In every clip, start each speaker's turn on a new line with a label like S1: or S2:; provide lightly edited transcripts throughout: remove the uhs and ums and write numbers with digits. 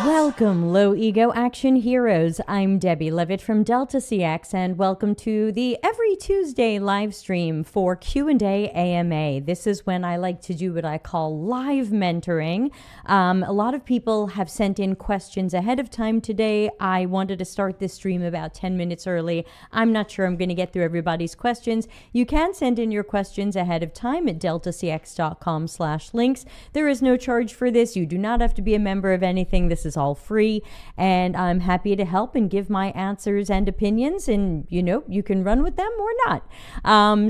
S1: Welcome, low ego action heroes. I'm Debbie Levitt from Delta CX, and welcome to the every Tuesday live stream for Q&A AMA. This is when I like to do what I call live mentoring. A lot of people have sent in questions ahead of time today. I wanted to start this stream about 10 minutes early. I'm not sure I'm going to get through everybody's questions. You can send in your questions ahead of time at deltacx.com/links. There is no charge for this. You do not have to be a member of anything. This is all free, and I'm happy to help and give my answers and opinions, and you can run with them or not.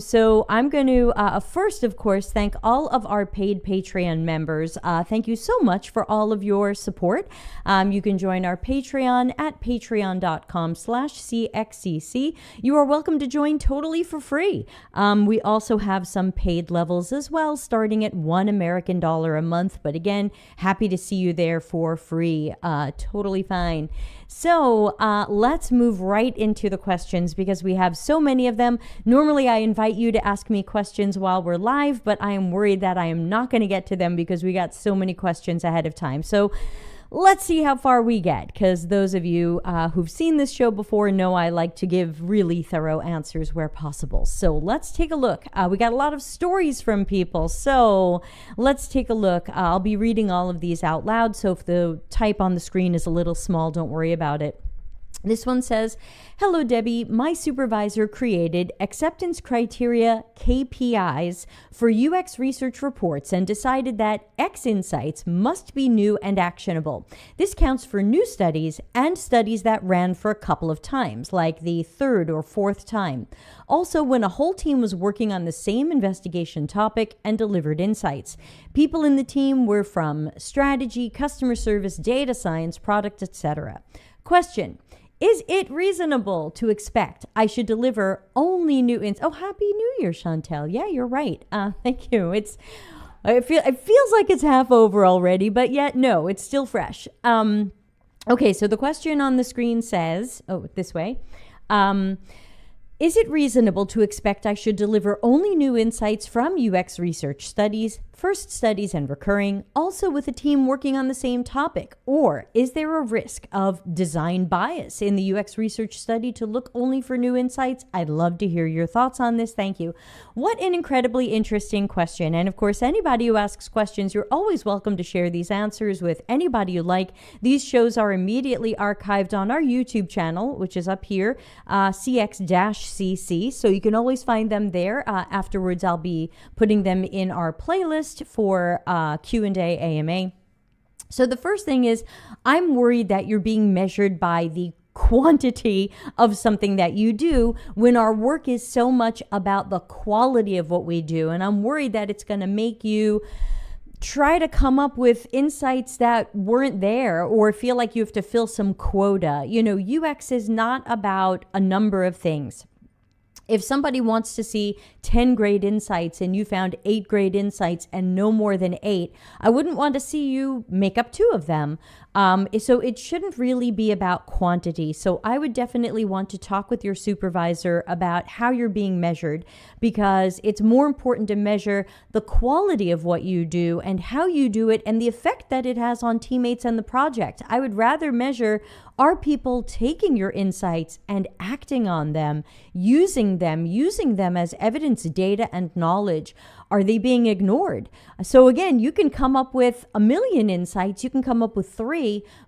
S1: So I'm going to first, of course, thank all of our paid Patreon members. Thank you so much for all of your support. You can join our Patreon at patreon.com/CXCC. You are welcome to join totally for free. We also have some paid levels as well, starting at $1 American a month. But again, happy to see you there for free. Totally fine. So let's move right into the questions because we have so many of them. Normally, I invite you to ask me questions while we're live, but I am worried that I am not going to get to them because we got so many questions ahead of time. So let's see how far we get, because those of you who've seen this show before know I like to give really thorough answers where possible. So let's take a look. We got a lot of stories from people, so let's take a look. I'll be reading all of these out loud, so if the type on the screen is a little small, don't worry about it. This one says, "Hello, Debbie. My supervisor created acceptance criteria KPIs for UX research reports and decided that X insights must be new and actionable. This counts for new studies and studies that ran for a couple of times, like the third or fourth time. Also, when a whole team was working on the same investigation topic and delivered insights. People in the team were from strategy, customer service, data science, product, etc. Question. Is it reasonable to expect I should deliver only new Oh, Happy New Year, Chantel. Yeah, you're right. Thank you. It feels like it's half over already, but yet no, it's still fresh. Okay, so the question on the screen says, this way. Is it reasonable to expect I should deliver only new insights from UX research studies, first studies and recurring, also with a team working on the same topic? Or is there a risk of design bias in the UX research study to look only for new insights? I'd love to hear your thoughts on this. Thank you." What an incredibly interesting question. And of course, anybody who asks questions, you're always welcome to share these answers with anybody you like. These shows are immediately archived on our YouTube channel, which is up here, CX-CC. So you can always find them there. Afterwards, I'll be putting them in our playlist for Q&A AMA. So the first thing is, I'm worried that you're being measured by the quantity of something that you do when our work is so much about the quality of what we do. And I'm worried that it's going to make you try to come up with insights that weren't there or feel like you have to fill some quota. UX is not about a number of things. If somebody wants to see 10 great insights and you found 8 great insights and no more than 8, I wouldn't want to see you make up 2 of them. So it shouldn't really be about quantity. So I would definitely want to talk with your supervisor about how you're being measured, because it's more important to measure the quality of what you do and how you do it and the effect that it has on teammates and the project. I would rather measure, are people taking your insights and acting on them, using them as evidence, data, and knowledge? Are they being ignored? So again, you can come up with 1,000,000 insights, you can come up with 3,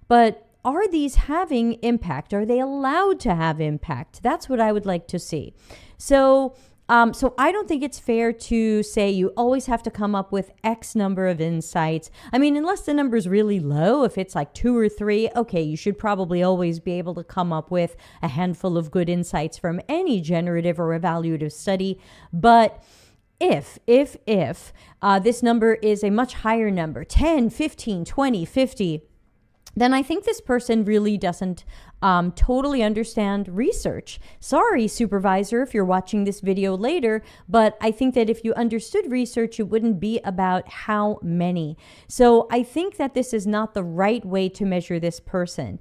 S1: but are these having impact? Are they allowed to have impact? That's what I would like to see. So I don't think it's fair to say you always have to come up with X number of insights. I mean, unless the number is really low, if it's like 2 or 3, okay, you should probably always be able to come up with a handful of good insights from any generative or evaluative study. But if this number is a much higher number, 10, 15, 20, 50, then I think this person really doesn't totally understand research. Sorry, supervisor, if you're watching this video later, but I think that if you understood research, it wouldn't be about how many. So I think that this is not the right way to measure this person.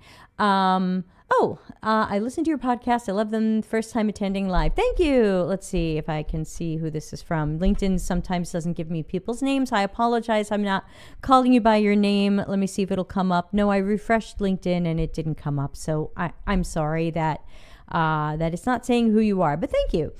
S1: I listened to your podcast. I love them. First time attending live. Thank you. Let's see if I can see who this is from. LinkedIn sometimes doesn't give me people's names. I apologize. I'm not calling you by your name. Let me see if it'll come up. No, I refreshed LinkedIn and it didn't come up. So I'm sorry that it's not saying who you are, but thank you.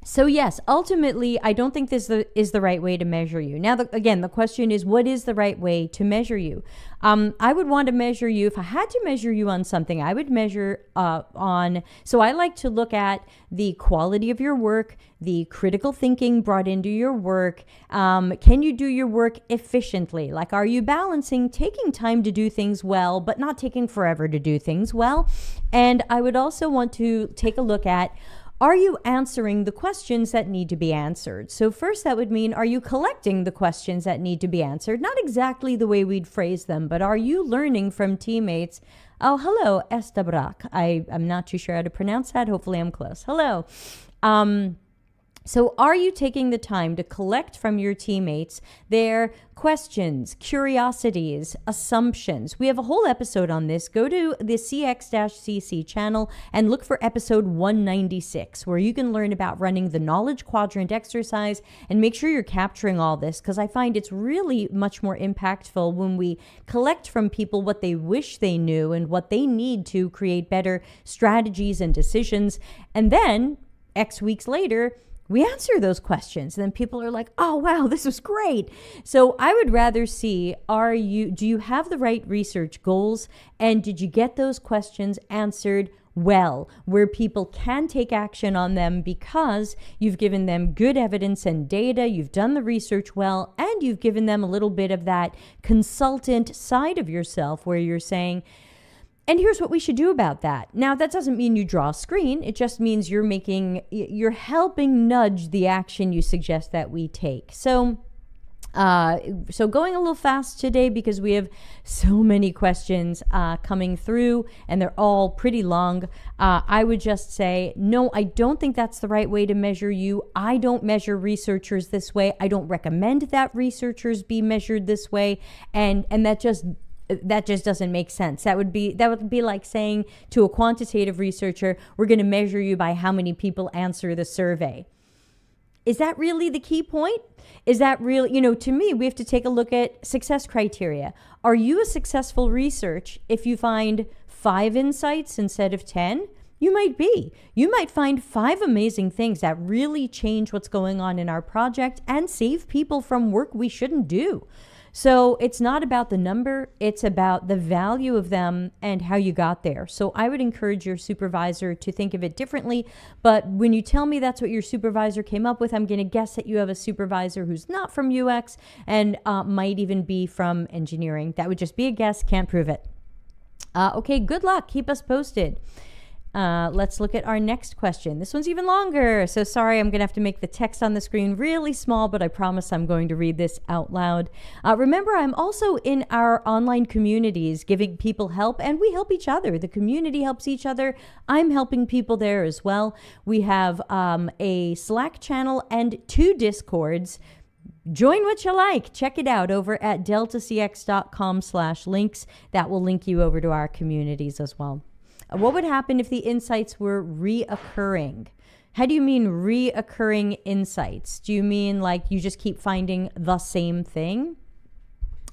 S1: So yes, ultimately, I don't think this is the right way to measure you. Now, again, the question is, what is the right way to measure you? I would want to measure you. If I had to measure you on something, I would measure so I like to look at the quality of your work, the critical thinking brought into your work. Can you do your work efficiently? Like, are you balancing taking time to do things well, but not taking forever to do things well? And I would also want to take a look at, are you answering the questions that need to be answered? So first, that would mean, are you collecting the questions that need to be answered? Not exactly the way we'd phrase them, but are you learning from teammates? Oh, hello, Estabrak. I'm not too sure how to pronounce that. Hopefully I'm close. Hello. So are you taking the time to collect from your teammates their questions, curiosities, assumptions? We have a whole episode on this. Go to the CX-CC channel and look for episode 196, where you can learn about running the knowledge quadrant exercise and make sure you're capturing all this, because I find it's really much more impactful when we collect from people what they wish they knew and what they need to create better strategies and decisions. And then X weeks later, we answer those questions, and then people are like, oh, wow, this was great. So I would rather see, do you have the right research goals, and did you get those questions answered well, where people can take action on them because you've given them good evidence and data, you've done the research well, and you've given them a little bit of that consultant side of yourself where you're saying, and here's what we should do about that. Now, that doesn't mean you draw a screen. It just means you're helping nudge the action you suggest that we take. So going a little fast today because we have so many questions coming through and they're all pretty long. I would just say, no, I don't think that's the right way to measure you. I don't measure researchers this way. I don't recommend that researchers be measured this way. And that just doesn't make sense. That would be like saying to a quantitative researcher, we're going to measure you by how many people answer the survey. Is that really the key point? Is that really, to me, we have to take a look at success criteria. Are you a successful research if you find 5 insights instead of 10? You might be. You might find 5 amazing things that really change what's going on in our project and save people from work we shouldn't do. So it's not about the number, it's about the value of them and how you got there. So I would encourage your supervisor to think of it differently. But when you tell me that's what your supervisor came up with, I'm going to guess that you have a supervisor who's not from UX and might even be from engineering. That would just be a guess, can't prove it. Okay, good luck. Keep us posted. Let's look at our next question. This one's even longer. So sorry, I'm going to have to make the text on the screen really small, but I promise I'm going to read this out loud. Remember, I'm also in our online communities giving people help, and we help each other. The community helps each other. I'm helping people there as well. We have a Slack channel and 2 Discords. Join what you like. Check it out over at deltacx.com/links. That will link you over to our communities as well. What would happen if the insights were reoccurring? How do you mean reoccurring insights? Do you mean like you just keep finding the same thing?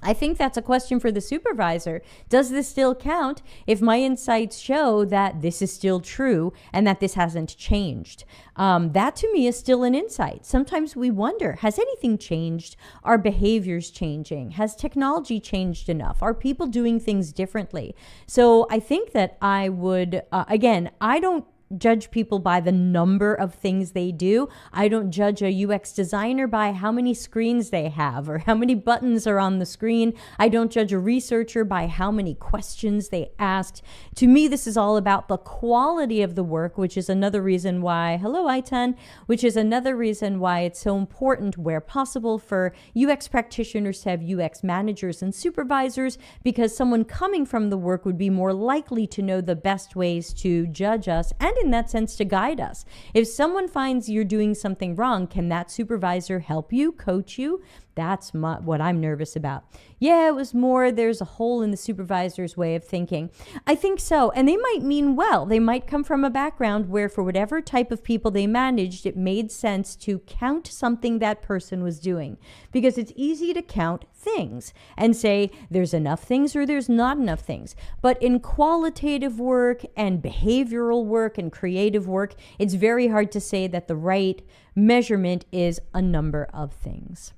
S1: I think that's a question for the supervisor. Does this still count if my insights show that this is still true and that this hasn't changed? That to me is still an insight. Sometimes we wonder, has anything changed? Are behaviors changing? Has technology changed enough? Are people doing things differently? So I think that I would, again, I don't judge people by the number of things they do. I don't judge a UX designer by how many screens they have or how many buttons are on the screen. I don't judge a researcher by how many questions they asked. To me, this is all about the quality of the work, which is another reason why, hello, Aitan, which is another reason why it's so important where possible for UX practitioners to have UX managers and supervisors, because someone coming from the work would be more likely to know the best ways to judge us and in that sense to guide us. If someone finds you're doing something wrong, can that supervisor help you, coach you, That's what I'm nervous about. Yeah, it was more there's a hole in the supervisor's way of thinking. I think so. And they might mean well. They might come from a background where for whatever type of people they managed, it made sense to count something that person was doing. Because it's easy to count things and say there's enough things or there's not enough things. But in qualitative work and behavioral work and creative work, it's very hard to say that the right measurement is a number of things.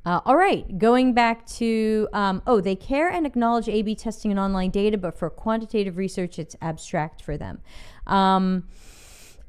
S1: All right, going back to, they care and acknowledge A/B testing and online data, but for quantitative research, it's abstract for them.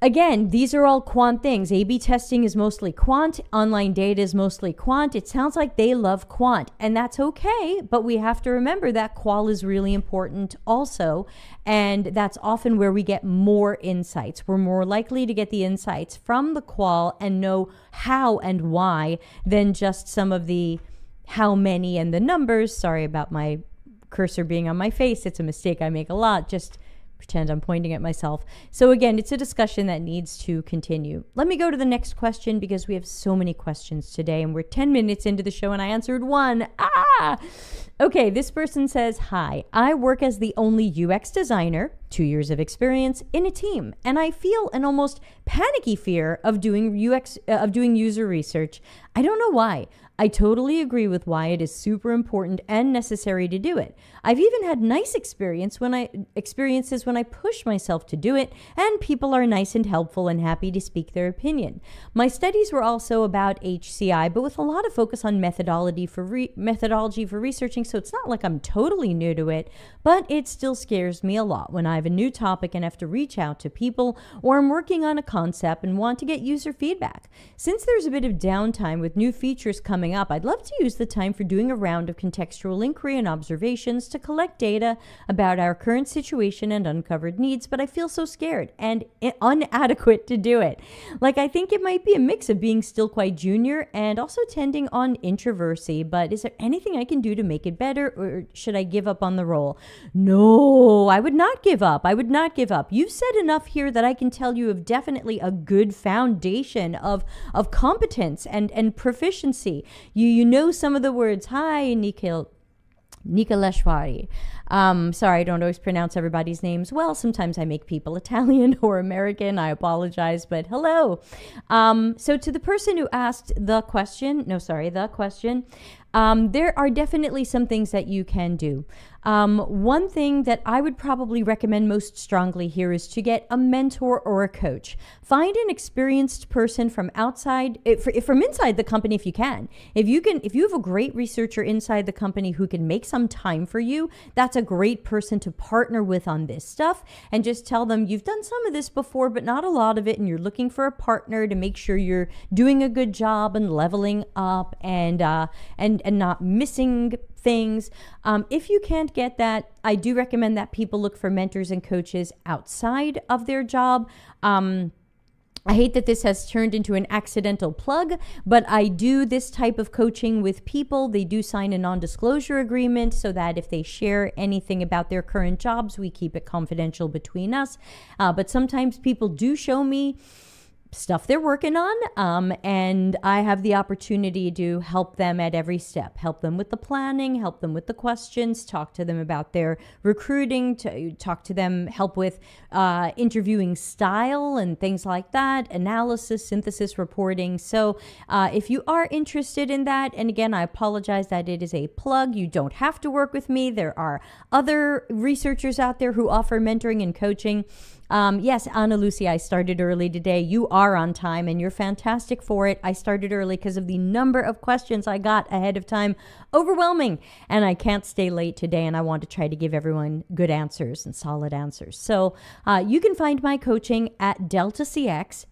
S1: Again, these are all quant things. A/B testing is mostly quant. Online data is mostly quant. It sounds like they love quant, and that's okay, but we have to remember that qual is really important also, and that's often where we get more insights. We're more likely to get the insights from the qual and know how and why than just some of the how many and the numbers. Sorry about my cursor being on my face. It's a mistake I make a lot. Just pretend I'm pointing at myself. So again, it's a discussion that needs to continue. Let me go to the next question because we have so many questions today and we're 10 minutes into the show and I answered one. Okay, this person says, hi, I work as the only UX designer, 2 years of experience in a team, and I feel an almost panicky fear of doing user research. I don't know why. I totally agree with why it is super important and necessary to do it. I've even had nice experiences when I push myself to do it, and people are nice and helpful and happy to speak their opinion. My studies were also about HCI, but with a lot of focus on methodology for researching, so it's not like I'm totally new to it, but it still scares me a lot when I have a new topic and have to reach out to people, or I'm working on a concept and want to get user feedback. Since there's a bit of downtime with new features coming up, I'd love to use the time for doing a round of contextual inquiry and observations to collect data about our current situation and uncovered needs, but I feel so scared and inadequate to do it. Like, I think it might be a mix of being still quite junior and also tending on introversy, but is there anything I can do to make it better, or should I give up on the role? No, I would not give up. I would not give up. You've said enough here that I can tell you have definitely a good foundation of competence and proficiency. You know some of the words. Hi, Nicoleshwari. Sorry, I don't always pronounce everybody's names well. Sometimes I make people Italian or American. I apologize, but hello. So to the person who asked the question, there are definitely some things that you can do. One thing that I would probably recommend most strongly here is to get a mentor or a coach. Find an experienced person from inside the company if you can. If you have a great researcher inside the company who can make some time for you, that's a great person to partner with on this stuff, and just tell them you've done some of this before, but not a lot of it, and you're looking for a partner to make sure you're doing a good job and leveling up and not missing things. If you can't get that, I do recommend that people look for mentors and coaches outside of their job. I hate that this has turned into an accidental plug, but I do this type of coaching with people. They do sign a non-disclosure agreement so that if they share anything about their current jobs, we keep it confidential between us. But sometimes people do show me stuff they're working on, and I have the opportunity to help them at every step, help them with the planning, help them with the questions, talk to them about their recruiting, to talk to them, help with interviewing style and things like that, analysis, synthesis, reporting. So if you are interested in that, and again, I apologize that it is a plug, you don't have to work with me. There are other researchers out there who offer mentoring and coaching. Yes, Anna Lucy, I started early today. You are on time and you're fantastic for it. I started early because of the number of questions I got ahead of time. Overwhelming. And I can't stay late today, and I want to try to give everyone good answers and solid answers. So you can find my coaching at deltacx.link.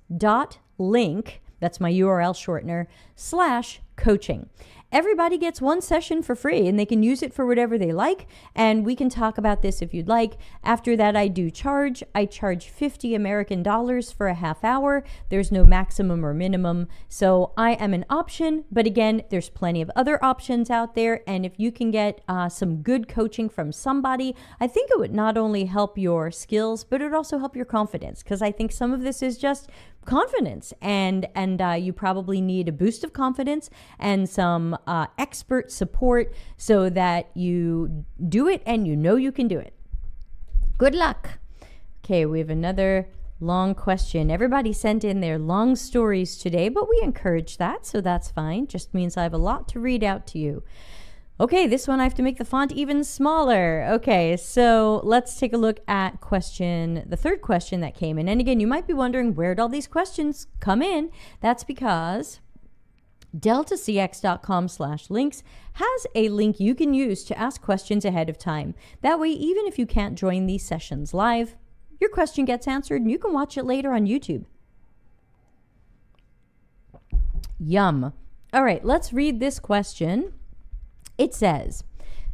S1: That's my URL shortener, /coaching. Everybody gets one session for free, and they can use it for whatever they like, and we can talk about this if you'd like. After that, I do charge. I charge $50 American for a half hour. There's no maximum or minimum, so I am an option, but again, there's plenty of other options out there, and if you can get some good coaching from somebody, I think it would not only help your skills, but it would also help your confidence, because I think some of this is just confidence, and you probably need a boost of confidence and some expert support so that you do it and you know you can do it. Good luck. Okay, we have another long question. Everybody sent in their long stories today, but we encourage that, so that's fine. Just means I have a lot to read out to you. Okay, this one I have to make the font even smaller. Okay, so let's take a look at the third question that came in. And again, you might be wondering, where'd all these questions come in? That's because deltacx.com/links has a link you can use to ask questions ahead of time. That way, even if you can't join these sessions live, your question gets answered and you can watch it later on YouTube. Yum. All right, let's read this question. It says,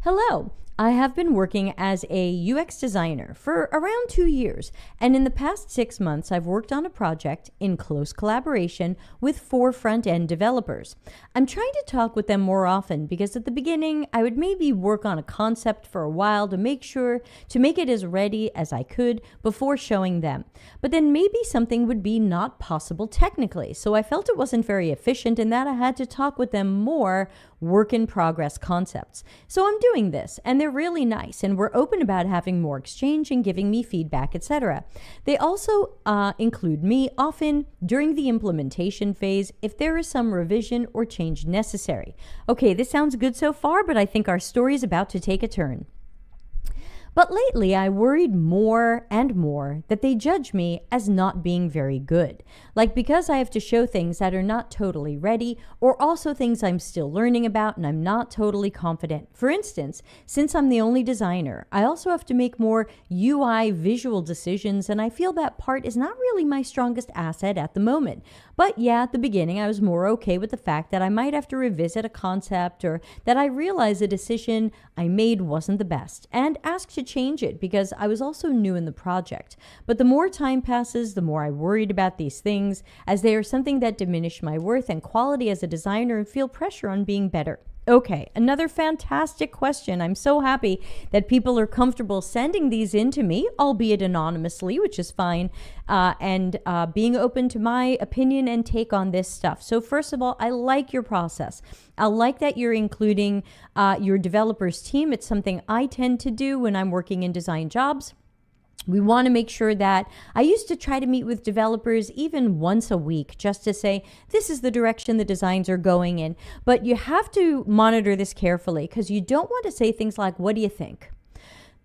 S1: hello, I have been working as a UX designer for around 2 years, and in the past 6 months, I've worked on a project in close collaboration with 4 front-end developers. I'm trying to talk with them more often because at the beginning, I would maybe work on a concept for a while to make it as ready as I could before showing them. But then maybe something would be not possible technically, so I felt it wasn't very efficient and that I had to talk with them more work-in-progress concepts. So I'm doing this, and they're really nice, and we're open about having more exchange and giving me feedback, etc. They also include me often during the implementation phase if there is some revision or change necessary. Okay, this sounds good so far, but I think our story is about to take a turn. But lately, I worried more and more that they judge me as not being very good. Like because I have to show things that are not totally ready, or also things I'm still learning about and I'm not totally confident. For instance, since I'm the only designer, I also have to make more UI visual decisions, and I feel that part is not really my strongest asset at the moment. But yeah, at the beginning, I was more okay with the fact that I might have to revisit a concept, or that I realized a decision I made wasn't the best, and asked to change it because I was also new in the project. But the more time passes, the more I worried about these things, as they are something that diminish my worth and quality as a designer and feel pressure on being better. Okay, another fantastic question. I'm so happy that people are comfortable sending these in to me, albeit anonymously, which is fine, and being open to my opinion and take on this stuff. So first of all, I like your process. I like that you're including your developers team. It's something I tend to do when I'm working in design jobs. We want to make sure that I used to try to meet with developers even once a week just to say, this is the direction the designs are going in. But you have to monitor this carefully because you don't want to say things like, what do you think?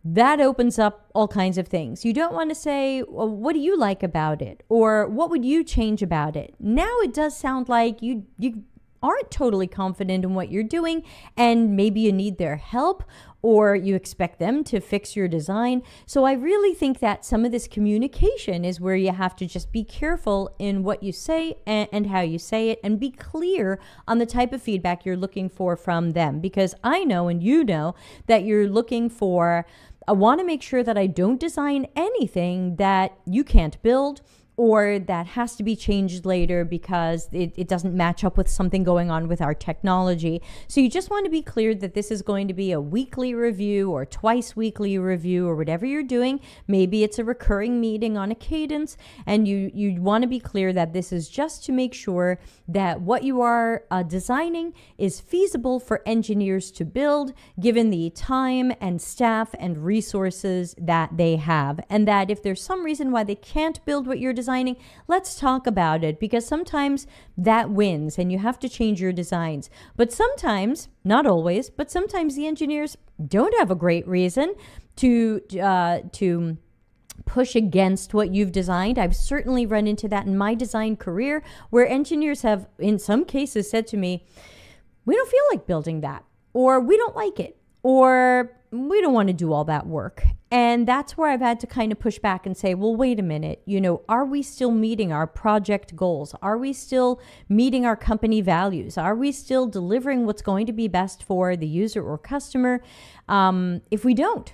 S1: That opens up all kinds of things. You don't want to say, well, what do you like about it? Or what would you change about it? Now it does sound like you aren't totally confident in what you're doing, and maybe you need their help, or you expect them to fix your design. So I really think that some of this communication is where you have to just be careful in what you say and how you say it, and be clear on the type of feedback you're looking for from them. Because I know, and you know, that you're looking for, I want to make sure that I don't design anything that you can't build, or that has to be changed later because it doesn't match up with something going on with our technology. So you just want to be clear that this is going to be a weekly review or twice weekly review or whatever you're doing. Maybe it's a recurring meeting on a cadence, and you want to be clear that this is just to make sure that what you are designing is feasible for engineers to build, given the time and staff and resources that they have. And that if there's some reason why they can't build what you're designing, let's talk about it, because sometimes that wins and you have to change your designs. But sometimes, not always, but sometimes the engineers don't have a great reason to push against what you've designed. I've certainly run into that in my design career, where engineers have, in some cases, said to me, we don't feel like building that, or we don't like it, or we don't want to do all that work. And that's where I've had to kind of push back and say, well, wait a minute, are we still meeting our project goals? Are we still meeting our company values? Are we still delivering what's going to be best for the user or customer? If we don't,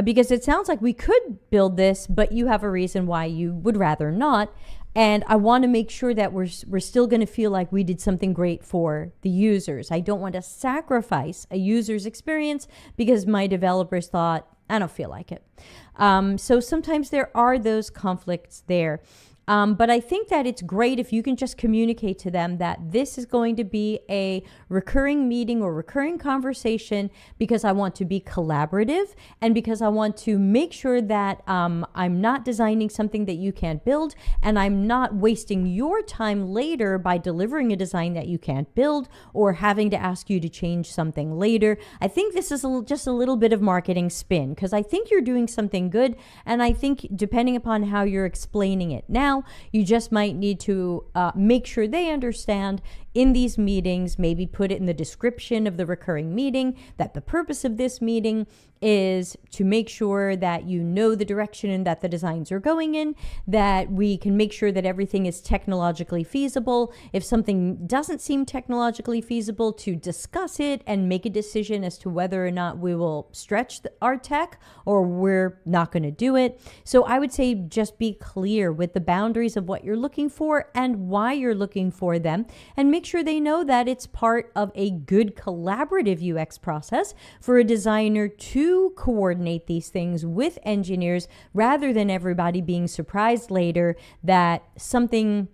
S1: because it sounds like we could build this, but you have a reason why you would rather not. And I want to make sure that we're still going to feel like we did something great for the users. I don't want to sacrifice a user's experience because my developers thought, I don't feel like it. So sometimes there are those conflicts there. But I think that it's great if you can just communicate to them that this is going to be a recurring meeting or recurring conversation because I want to be collaborative and because I want to make sure that I'm not designing something that you can't build, and I'm not wasting your time later by delivering a design that you can't build or having to ask you to change something later. I think this is just a little bit of marketing spin because I think you're doing something good, and I think depending upon how you're explaining it now, you just might need to make sure they understand in these meetings, maybe put it in the description of the recurring meeting, that the purpose of this meeting is to make sure that you know the direction and that the designs are going in, that we can make sure that everything is technologically feasible. If something doesn't seem technologically feasible, to discuss it and make a decision as to whether or not we will stretch our tech or we're not going to do it. So I would say just be clear with the boundaries of what you're looking for and why you're looking for them, and make sure they know that it's part of a good collaborative UX process for a designer to coordinate these things with engineers rather than everybody being surprised later that something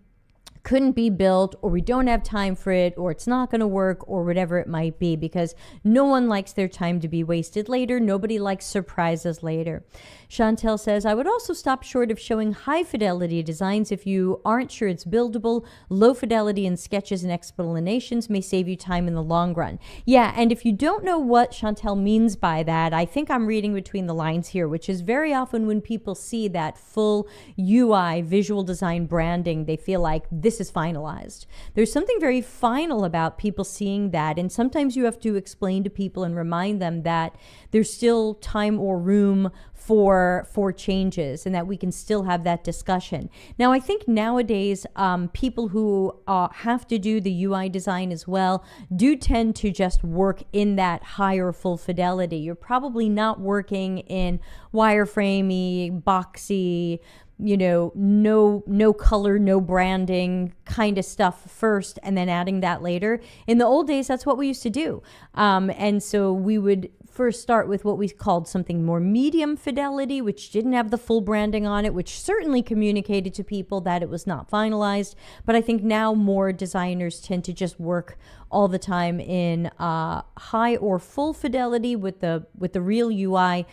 S1: couldn't be built, or we don't have time for it, or it's not going to work, or whatever it might be, because no one likes their time to be wasted later. Nobody likes surprises later. Chantel says, I would also stop short of showing high fidelity designs if you aren't sure it's buildable. Low fidelity in sketches and explanations may save you time in the long run. Yeah, and if you don't know what Chantel means by that, I think I'm reading between the lines here, which is very often when people see that full UI, visual design branding, they feel like this is finalized. There's something very final about people seeing that, and sometimes you have to explain to people and remind them that there's still time or room for changes and that we can still have that discussion. Now, I think nowadays people who have to do the UI design as well do tend to just work in that higher full fidelity. You're probably not working in wireframey, boxy, no color, no branding kind of stuff first and then adding that later. In the old days, that's what we used to do. And so we would first start with what we called something more medium fidelity, which didn't have the full branding on it, which certainly communicated to people that it was not finalized. But I think now more designers tend to just work all the time in high or full fidelity with the real UI.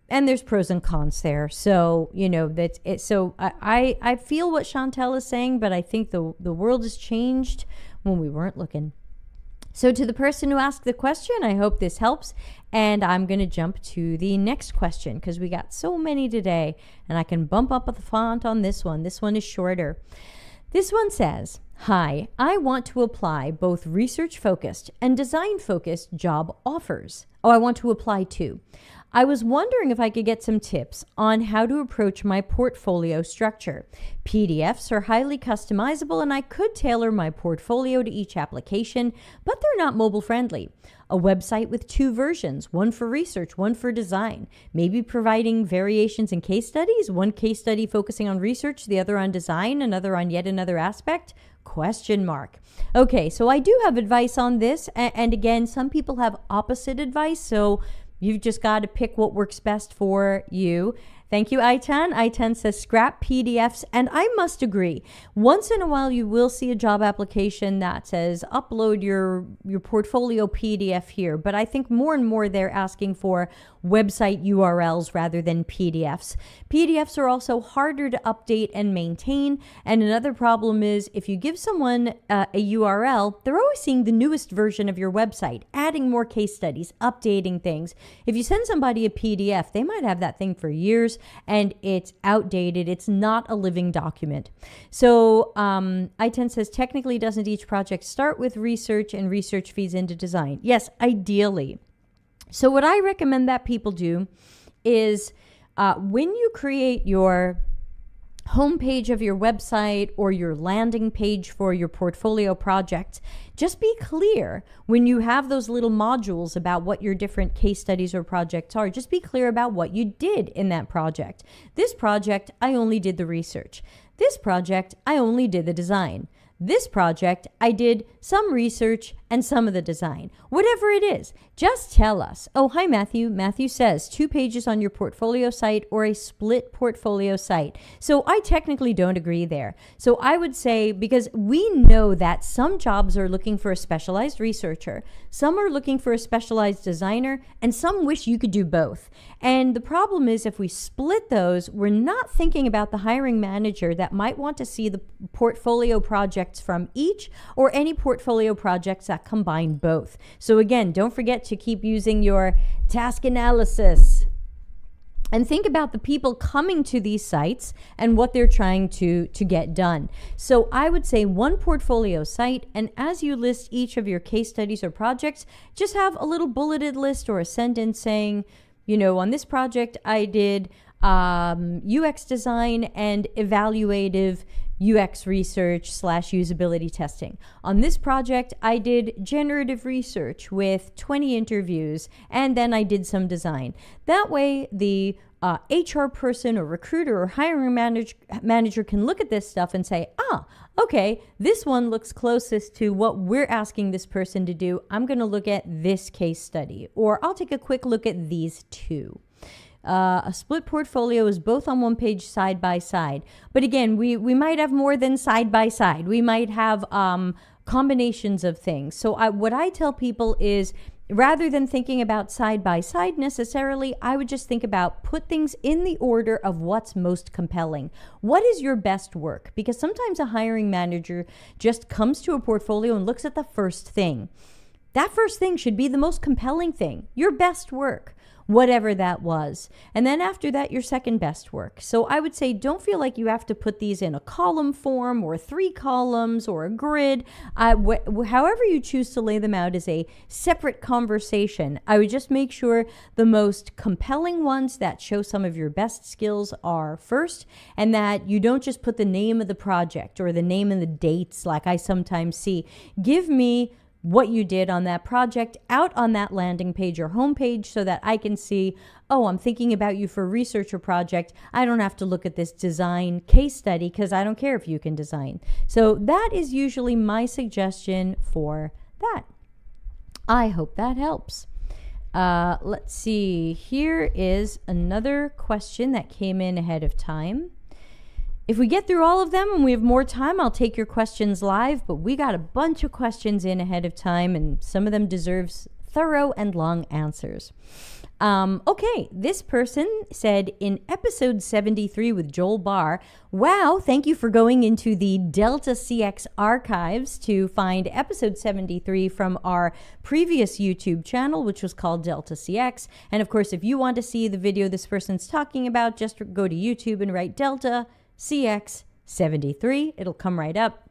S1: And there's pros and cons there. So, that's it. So I feel what Chantel is saying, but I think the world has changed when we weren't looking. So to the person who asked the question, I hope this helps. And I'm going to jump to the next question because we got so many today, and I can bump up the font on this one. This one is shorter. This one says, hi, I want to apply both research-focused and design-focused job offers. Oh, I want to apply too. I was wondering if I could get some tips on how to approach my portfolio structure. PDFs are highly customizable, and I could tailor my portfolio to each application, but they're not mobile friendly. A website with 2 versions, one for research, one for design, maybe providing variations in case studies, one case study focusing on research, the other on design, another on yet another aspect? ? Okay, so I do have advice on this, and again, some people have opposite advice, so you've just got to pick what works best for you. Thank you, Aitan. Aitan says scrap PDFs, and I must agree. Once in a while, you will see a job application that says upload your portfolio PDF here, but I think more and more they're asking for website URLs rather than PDFs. PDFs are also harder to update and maintain, and another problem is if you give someone a URL, they're always seeing the newest version of your website, adding more case studies, updating things. If you send somebody a PDF, they might have that thing for years, and it's outdated. It's not a living document. So I10 says, technically, doesn't each project start with research and research feeds into design? Yes, ideally. So what I recommend that people do is when you create your homepage of your website or your landing page for your portfolio project, just be clear when you have those little modules about what your different case studies or projects are. Just be clear about what you did in that project. This project, I only did the research. This project, I only did the design. This project, I did some research and some of the design. Whatever it is, just tell us. Oh, hi, Matthew. Matthew says 2 pages on your portfolio site or a split portfolio site. So I technically don't agree there. So I would say, because we know that some jobs are looking for a specialized researcher, some are looking for a specialized designer, and some wish you could do both. And the problem is, if we split those, we're not thinking about the hiring manager that might want to see the portfolio projects from each, or any portfolio projects that combine both. So again, don't forget to keep using your task analysis and think about the people coming to these sites and what they're trying to get done. So I would say 1 portfolio site, and as you list each of your case studies or projects, just have a little bulleted list or a sentence saying, on this project I did UX design and evaluative UX research / usability testing. On this project, I did generative research with 20 interviews, and then I did some design. That way, the HR person or recruiter or hiring manager can look at this stuff and say, okay, this one looks closest to what we're asking this person to do. I'm going to look at this case study, or I'll take a quick look at these 2. A split portfolio is both on one page side by side. But again, we might have more than side by side. We might have combinations of things. So what I tell people is, rather than thinking about side by side necessarily, I would just think about put things in the order of what's most compelling. What is your best work? Because sometimes a hiring manager just comes to a portfolio and looks at the first thing. That first thing should be the most compelling thing, your best work, whatever that was. And then after that, your second best work. So I would say, don't feel like you have to put these in a column form or 3 columns or a grid. However you choose to lay them out is a separate conversation. I would just make sure the most compelling ones that show some of your best skills are first, and that you don't just put the name of the project or the name and the dates like I sometimes see. Give me what you did on that project out on that landing page or homepage so that I can see, oh, I'm thinking about you for a researcher project. I don't have to look at this design case study because I don't care if you can design. So that is usually my suggestion for that. I hope that helps. Let's see. Here is another question that came in ahead of time. If we get through all of them and we have more time, I'll take your questions live, but we got a bunch of questions in ahead of time, and some of them deserves thorough and long answers. Okay, this person said in episode 73 with Joel Barr, wow, thank you for going into the Delta CX archives to find episode 73 from our previous YouTube channel, which was called Delta CX. And of course, if you want to see the video this person's talking about, just go to YouTube and write Delta CX 73. It'll come right up.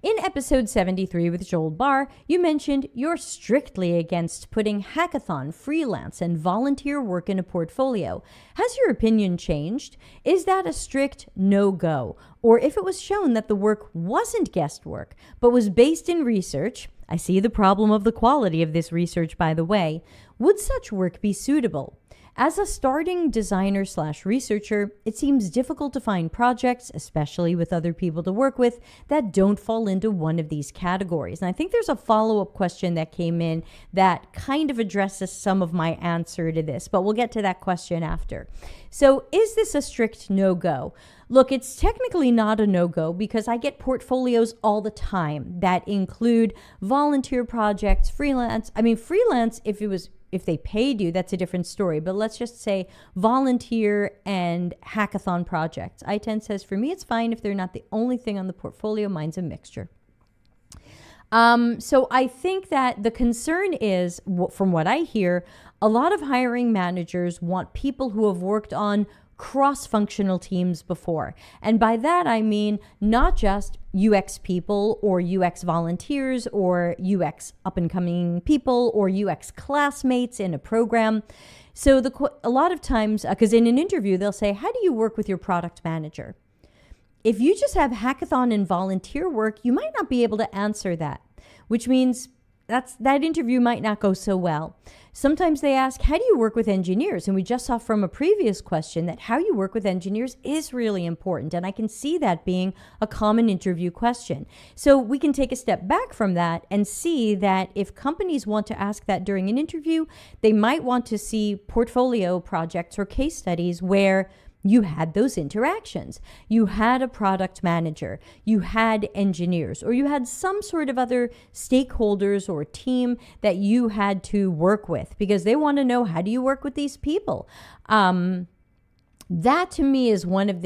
S1: In episode 73 with Joel Barr, you mentioned you're strictly against putting hackathon, freelance, and volunteer work in a portfolio. Has your opinion changed? Is that a strict no-go? Or if it was shown that the work wasn't guest work, but was based in research, I see the problem of the quality of this research, by the way, would such work be suitable? As a starting designer / researcher, it seems difficult to find projects, especially with other people to work with, that don't fall into one of these categories. And I think there's a follow-up question that came in that kind of addresses some of my answer to this, but we'll get to that question after. So is this a strict no-go? Look, it's technically not a no-go because I get portfolios all the time that include volunteer projects, freelance. I mean, freelance, if they paid you, that's a different story. But let's just say volunteer and hackathon projects. I10 says, for me, it's fine if they're not the only thing on the portfolio. Mine's a mixture. So I think that the concern is, from what I hear, a lot of hiring managers want people who have worked on cross-functional teams before. And by that, I mean not just UX people or UX volunteers or UX up-and-coming people or UX classmates in a program. So a lot of times, because in an interview, they'll say, how do you work with your product manager? If you just have hackathon and volunteer work, you might not be able to answer that, which means that interview might not go so well. Sometimes they ask, how do you work with engineers? And we just saw from a previous question that how you work with engineers is really important. And I can see that being a common interview question. So we can take a step back from that and see that if companies want to ask that during an interview, they might want to see portfolio projects or case studies where you had those interactions. You had a product manager, you had engineers, or you had some sort of other stakeholders or team that you had to work with, because they want to know, how do you work with these people? That to me is one of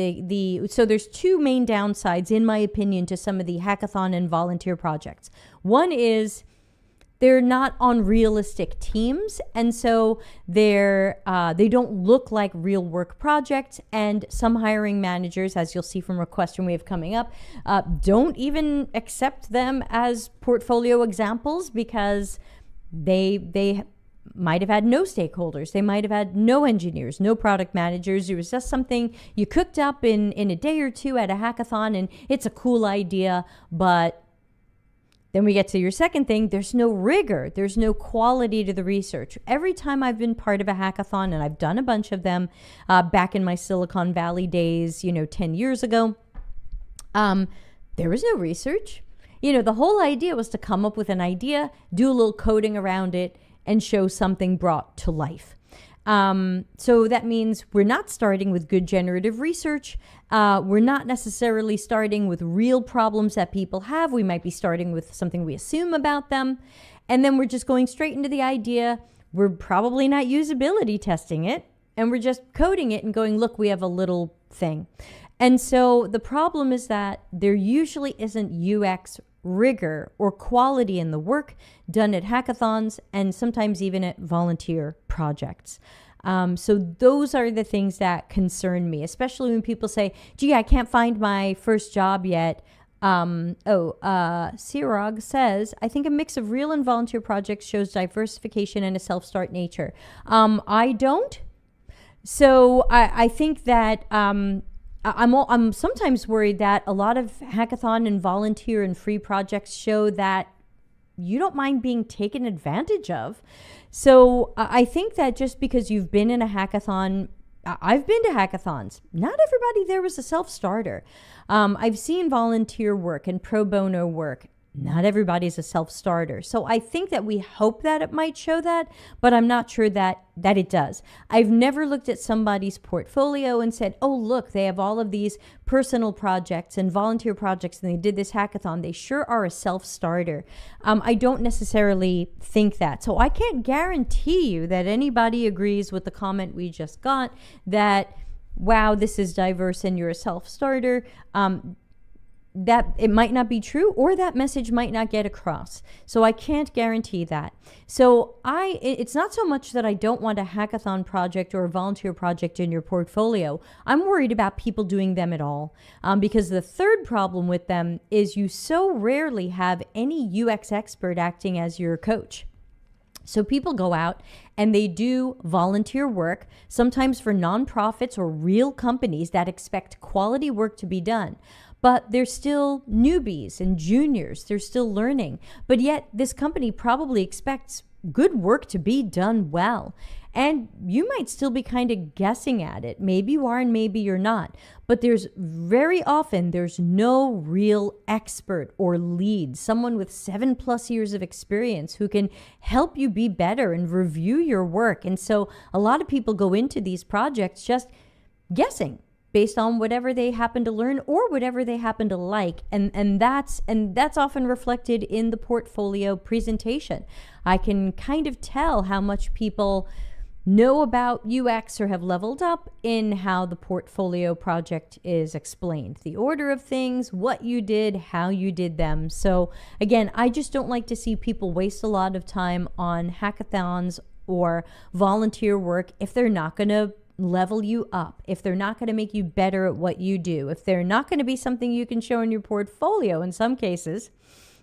S1: so there's two main downsides, in my opinion, to some of the hackathon and volunteer projects. One is they're not on realistic teams, and so they don't look like real work projects. And some hiring managers, as you'll see from a question we have coming up, don't even accept them as portfolio examples, because they might have had no stakeholders. They might have had no engineers, no product managers. It was just something you cooked up in a day or two at a hackathon, and it's a cool idea, but then we get to your second thing. There's no rigor. There's no quality to the research. Every time I've been part of a hackathon, and I've done a bunch of them back in my Silicon Valley days, 10 years ago, there was no research. The whole idea was to come up with an idea, do a little coding around it, and show something brought to life. So that means we're not starting with good generative research. We're not necessarily starting with real problems that people have. We might be starting with something we assume about them. And then we're just going straight into the idea. We're probably not usability testing it. And we're just coding it and going, look, we have a little thing. And so the problem is that there usually isn't UX rigor or quality in the work done at hackathons, and sometimes even at volunteer projects. So those are the things that concern me, especially when people say, gee, I can't find my first job yet. Sirog says, I think a mix of real and volunteer projects shows diversification and a self-start nature. I don't. So I think that I'm sometimes worried that a lot of hackathon and volunteer and free projects show that you don't mind being taken advantage of. So I think that just because you've been in a hackathon, I've been to hackathons. Not everybody there was a self-starter. I've seen volunteer work and pro bono work. Not everybody's a self-starter. So I think that we hope that it might show that, but I'm not sure that it does. I've never looked at somebody's portfolio and said, oh, look, they have all of these personal projects and volunteer projects, and they did this hackathon. They sure are a self-starter. I don't necessarily think that. So I can't guarantee you that anybody agrees with the comment we just got that, wow, this is diverse and you're a self-starter. That it might not be true, or that message might not get across. So I can't guarantee that. So it's not so much that I don't want a hackathon project or a volunteer project in your portfolio. I'm worried about people doing them at all, because the third problem with them is you so rarely have any UX expert acting as your coach. So people go out and they do volunteer work, sometimes for nonprofits or real companies that expect quality work to be done. But they're still newbies and juniors. They're still learning. But yet this company probably expects good work to be done well. And you might still be kind of guessing at it. Maybe you are and maybe you're not. But there's no real expert or lead, someone with 7+ years of experience who can help you be better and review your work. And so a lot of people go into these projects just guessing, based on whatever they happen to learn or whatever they happen to like. And that's often reflected in the portfolio presentation. I can kind of tell how much people know about UX or have leveled up in how the portfolio project is explained. The order of things, what you did, how you did them. So again, I just don't like to see people waste a lot of time on hackathons or volunteer work if they're not going to level you up, if they're not going to make you better at what you do, if they're not going to be something you can show in your portfolio. In some cases,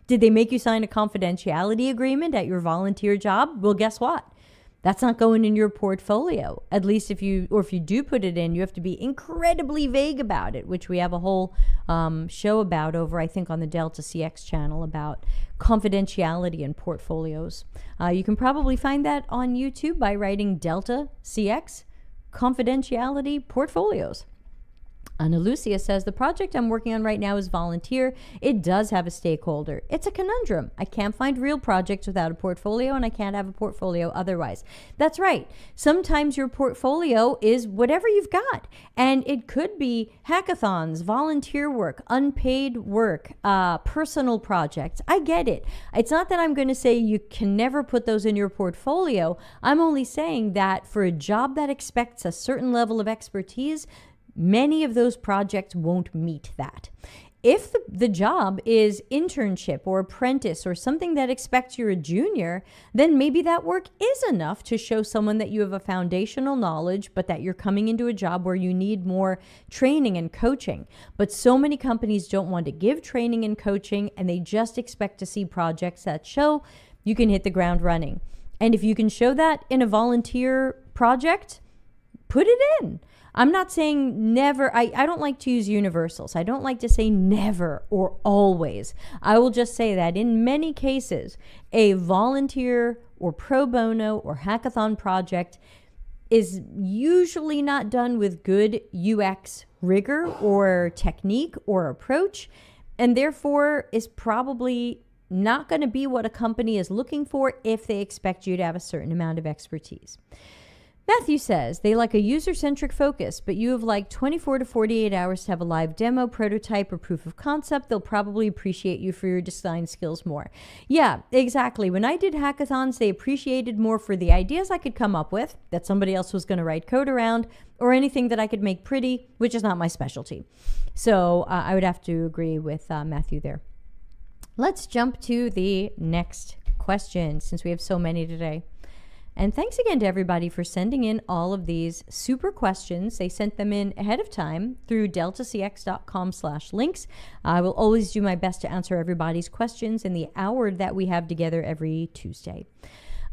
S1: did they make you sign a confidentiality agreement at your volunteer job? Well, guess what? That's not going in your portfolio. At least if you do put it in, you have to be incredibly vague about it, which we have a whole show about over, I think, on the Delta CX channel about confidentiality in portfolios. You can probably find that on YouTube by writing Delta CX confidentiality portfolios. Ana Lucia says, the project I'm working on right now is volunteer. It does have a stakeholder. It's a conundrum. I can't find real projects without a portfolio, and I can't have a portfolio otherwise. That's right. Sometimes your portfolio is whatever you've got, and it could be hackathons, volunteer work, unpaid work, personal projects. I get it. It's not that I'm going to say you can never put those in your portfolio. I'm only saying that for a job that expects a certain level of expertise, many of those projects won't meet that. If the job is internship or apprentice or something that expects you're a junior, then maybe that work is enough to show someone that you have a foundational knowledge, but that you're coming into a job where you need more training and coaching. But so many companies don't want to give training and coaching, and they just expect to see projects that show you can hit the ground running. And if you can show that in a volunteer project, put it in. I'm not saying never. I don't like to use universals. I don't like to say never or always. I will just say that in many cases, a volunteer or pro bono or hackathon project is usually not done with good UX rigor or technique or approach, and therefore is probably not going to be what a company is looking for if they expect you to have a certain amount of expertise. Matthew says they like a user-centric focus, but you have like 24 to 48 hours to have a live demo, prototype, or proof of concept. They'll probably appreciate you for your design skills more. Yeah, exactly. When I did hackathons, they appreciated more for the ideas I could come up with that somebody else was going to write code around, or anything that I could make pretty, which is not my specialty. So I would have to agree with Matthew there. Let's jump to the next question, since we have so many today. And thanks again to everybody for sending in all of these super questions. They sent them in ahead of time through deltacx.com/links. I will always do my best to answer everybody's questions in the hour that we have together every Tuesday.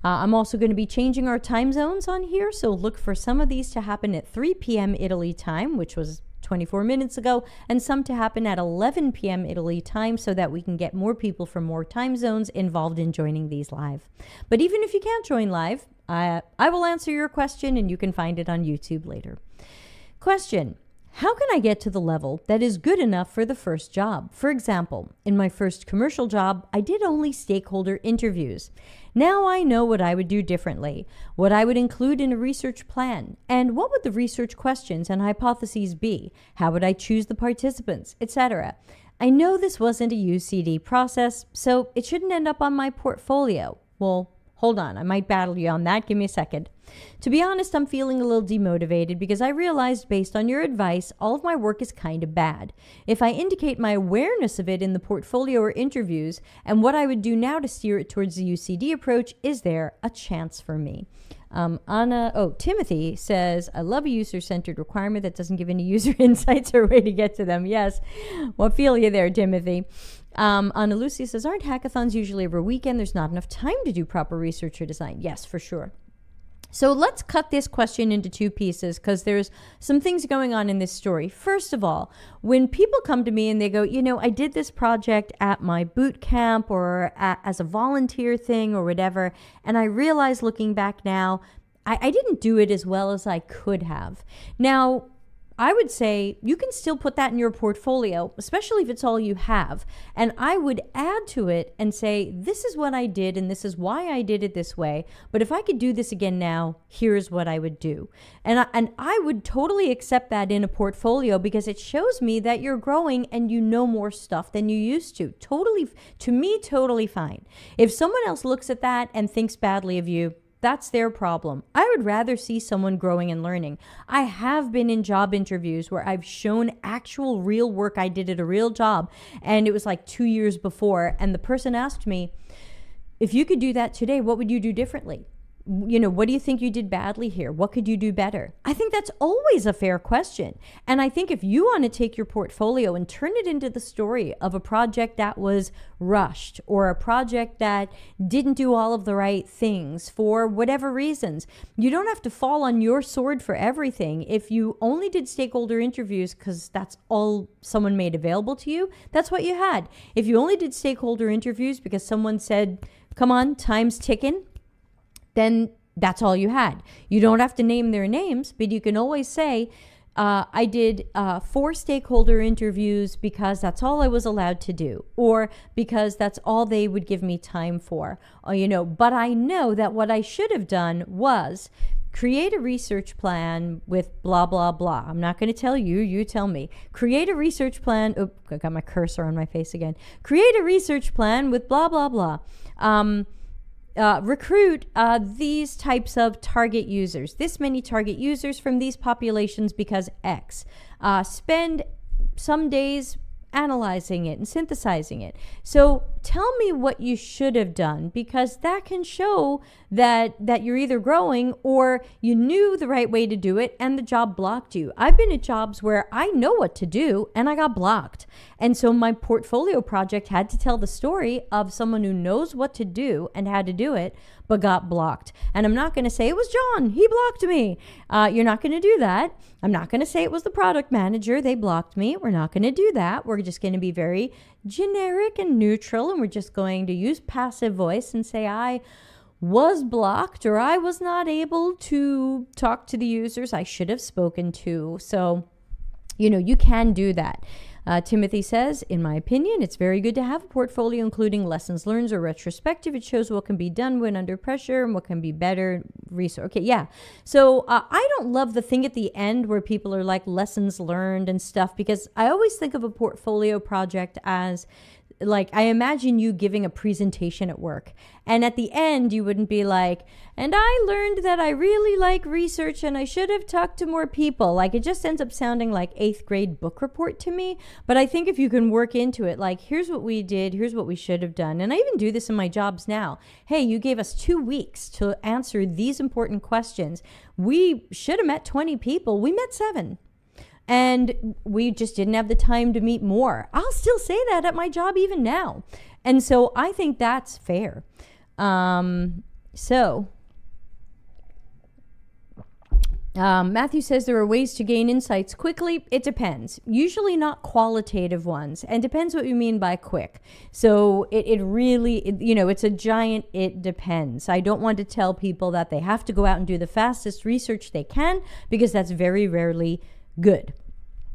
S1: I'm also going to be changing our time zones on here, so look for some of these to happen at 3 p.m. Italy time, which was 24 minutes ago, and some to happen at 11 p.m. Italy time, so that we can get more people from more time zones involved in joining these live. But even if you can't join live, I will answer your question, and you can find it on YouTube later. Question: how can I get to the level that is good enough for the first job? For example, in my first commercial job, I did only stakeholder interviews. Now I know what I would do differently, what I would include in a research plan, and what would the research questions and hypotheses be? How would I choose the participants, etc.? I know this wasn't a UCD process, so it shouldn't end up on my portfolio. Well, hold on, I might battle you on that. Give me a second. To be honest, I'm feeling a little demotivated because I realized, based on your advice, all of my work is kind of bad. If I indicate my awareness of it in the portfolio or interviews and what I would do now to steer it towards the UCD approach, is there a chance for me? Timothy says, I love a user-centered requirement that doesn't give any user insights or way to get to them. Yes, well, feel you there, Timothy. Ana Lucia says, aren't hackathons usually over a weekend? There's not enough time to do proper research or design. Yes, for sure. So let's cut this question into two pieces, because there's some things going on in this story. First of all, when people come to me and they go, I did this project at my boot camp or as a volunteer thing or whatever, and I realize looking back now, I didn't do it as well as I could have. Now, I would say you can still put that in your portfolio, especially if it's all you have. And I would add to it and say, this is what I did and this is why I did it this way. But if I could do this again now, here's what I would do. And I would totally accept that in a portfolio, because it shows me that you're growing and you know more stuff than you used to. Totally, to me, totally fine. If someone else looks at that and thinks badly of you, that's their problem. I would rather see someone growing and learning. I have been in job interviews where I've shown actual real work I did at a real job, and it was like 2 years before, and the person asked me, if you could do that today, what would you do differently? what do you think you did badly here? What could you do better? I think that's always a fair question. And I think if you want to take your portfolio and turn it into the story of a project that was rushed or a project that didn't do all of the right things for whatever reasons, you don't have to fall on your sword for everything. If you only did stakeholder interviews because that's all someone made available to you, that's what you had. If you only did stakeholder interviews because someone said, come on, time's ticking, then that's all you had. You don't have to name their names, but you can always say, I did 4 stakeholder interviews because that's all I was allowed to do, or because that's all they would give me time for. But I know that what I should have done was create a research plan with blah, blah, blah. I'm not going to tell you, you tell me. Create a research plan. Oh, I got my cursor on my face again. Create a research plan with blah, blah, blah. Recruit these types of target users, this many target users from these populations because X. Spend some days analyzing it and synthesizing it. So tell me what you should have done, because that can show that you're either growing or you knew the right way to do it and the job blocked you. I've been at jobs where I know what to do and I got blocked. And so my portfolio project had to tell the story of someone who knows what to do and how to do it, but got blocked. And I'm not going to say it was John, he blocked me. You're not going to do that. I'm not going to say it was the product manager, they blocked me. We're not going to do that. We're just going to be very generic and neutral, and we're just going to use passive voice and say I was blocked or I was not able to talk to the users I should have spoken to. So, you can do that. Timothy says, in my opinion, it's very good to have a portfolio including lessons learned or retrospective. It shows what can be done when under pressure and what can be better. Okay, yeah. So I don't love the thing at the end where people are like lessons learned and stuff, because I always think of a portfolio project as like, I imagine you giving a presentation at work, and at the end you wouldn't be like, and I learned that I really like research and I should have talked to more people. Like, it just ends up sounding like 8th grade book report to me. But I think if you can work into it, like, here's what we did, here's what we should have done. And I even do this in my jobs now. Hey, you gave us 2 weeks to answer these important questions. We should have met 20 people. We met 7. And we just didn't have the time to meet more. I'll still say that at my job even now. And so I think that's fair. Matthew says there are ways to gain insights quickly. It depends. Usually not qualitative ones. And depends what you mean by quick. So it really, it's a giant it depends. I don't want to tell people that they have to go out and do the fastest research they can, because that's very rarely good.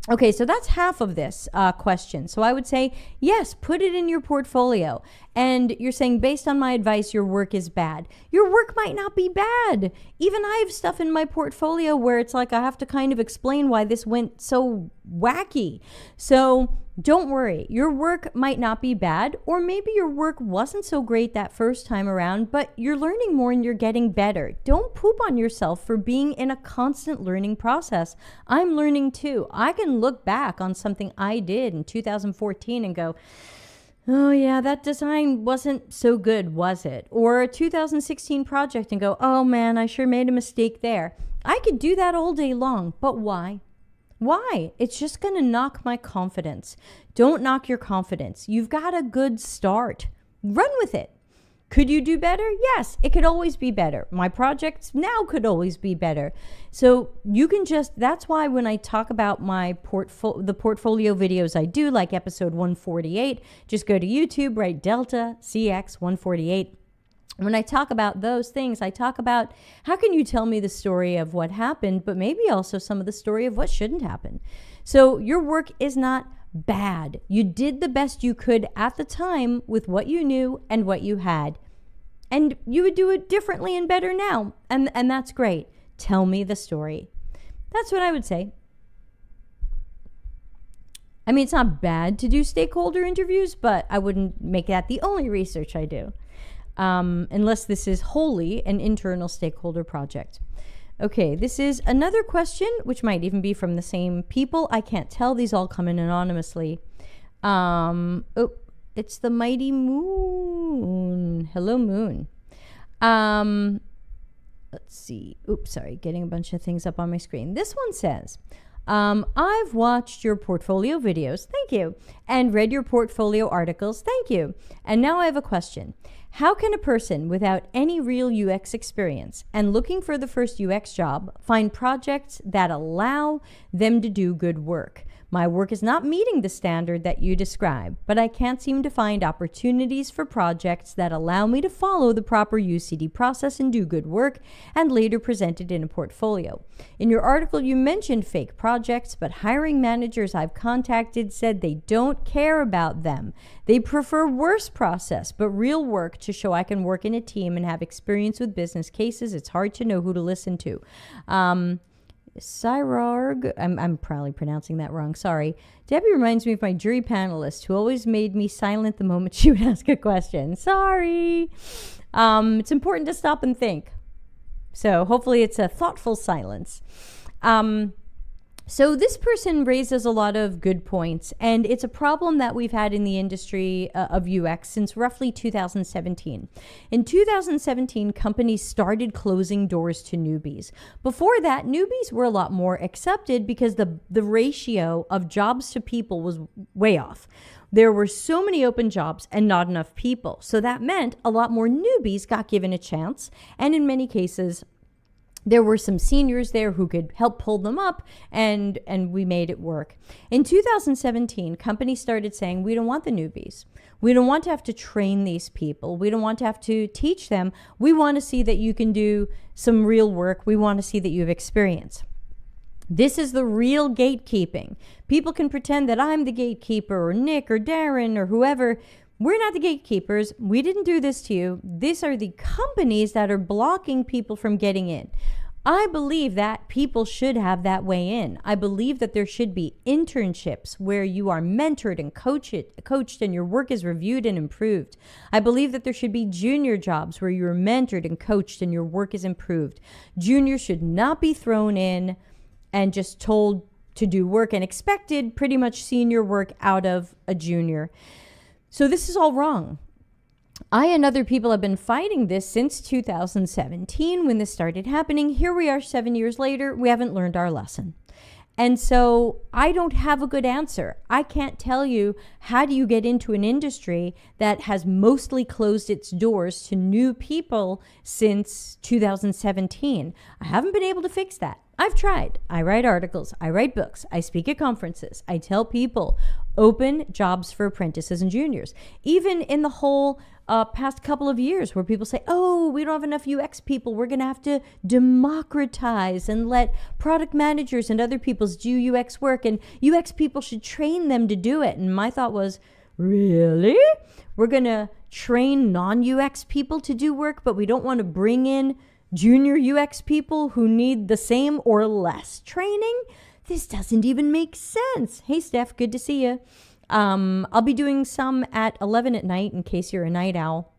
S1: Okay, so that's half of this question. So I would say, yes, put it in your portfolio. And you're saying, based on my advice, your work is bad. Your work might not be bad. Even I have stuff in my portfolio where it's like I have to kind of explain why this went so wacky. So don't worry. Your work might not be bad, or maybe your work wasn't so great that first time around, but you're learning more and you're getting better. Don't poop on yourself for being in a constant learning process. I'm learning too. I can look back on something I did in 2014 and go, oh yeah, that design wasn't so good, was it? Or a 2016 project and go, oh man, I sure made a mistake there. I could do that all day long, but why? Why? It's just going to knock my confidence. Don't knock your confidence. You've got a good start. Run with it. Could you do better? Yes, it could always be better. My projects now could always be better. So you can that's why when I talk about my the portfolio videos I do, like episode 148, just go to YouTube, write Delta CX 148. When I talk about those things, I talk about how can you tell me the story of what happened, but maybe also some of the story of what shouldn't happen. So your work is not bad. You did the best you could at the time with what you knew and what you had. And you would do it differently and better now. And that's great. Tell me the story. That's what I would say. I mean, it's not bad to do stakeholder interviews, but I wouldn't make that the only research I do. Unless this is wholly an internal stakeholder project. Okay, this is another question, which might even be from the same people. I can't tell. These all come in anonymously. It's the mighty moon. Hello, moon. let's see. Oops, sorry, getting a bunch of things up on my screen. This one says, I've watched your portfolio videos, thank you, and read your portfolio articles, thank you. And now I have a question. How can a person without any real UX experience and looking for the first UX job find projects that allow them to do good work? My work is not meeting the standard that you describe, but I can't seem to find opportunities for projects that allow me to follow the proper UCD process and do good work and later present it in a portfolio. In your article, you mentioned fake projects, but hiring managers I've contacted said they don't care about them. They prefer worse process, but real work to show I can work in a team and have experience with business cases. It's hard to know who to listen to. Cyrarg, I'm probably pronouncing that wrong, sorry. Debbie reminds me of my jury panelist who always made me silent the moment she would ask a question. Sorry. It's important to stop and think. So hopefully it's a thoughtful silence. So this person raises a lot of good points, and it's a problem that we've had in the industry of UX since roughly 2017. In 2017, companies started closing doors to newbies. Before that, newbies were a lot more accepted because the ratio of jobs to people was way off. There were so many open jobs and not enough people. So that meant a lot more newbies got given a chance, and in many cases, there were some seniors there who could help pull them up, and we made it work. In 2017, companies started saying, we don't want the newbies. We don't want to have to train these people. We don't want to have to teach them. We want to see that you can do some real work. We want to see that you have experience. This is the real gatekeeping. People can pretend that I'm the gatekeeper, or Nick or Darren or whoever. We're not the gatekeepers. We didn't do this to you. These are the companies that are blocking people from getting in. I believe that people should have that way in. I believe that there should be internships where you are mentored and coached and your work is reviewed and improved. I believe that there should be junior jobs where you're mentored and coached and your work is improved. Juniors should not be thrown in and just told to do work and expected pretty much senior work out of a junior. So this is all wrong. I and other people have been fighting this since 2017 when this started happening. Here we are 7 years later. We haven't learned our lesson. And so I don't have a good answer. I can't tell you how do you get into an industry that has mostly closed its doors to new people since 2017. I haven't been able to fix that. I've tried. I write articles. I write books. I speak at conferences. I tell people open jobs for apprentices and juniors. Even in the whole past couple of years where people say, oh, we don't have enough UX people. We're going to have to democratize and let product managers and other people do UX work, and UX people should train them to do it. And my thought was, really? We're going to train non-UX people to do work, but we don't want to bring in junior UX people who need the same or less training? This doesn't even make sense. Hey, Steph, good to see you. I'll be doing some at 11 at night in case you're a night owl.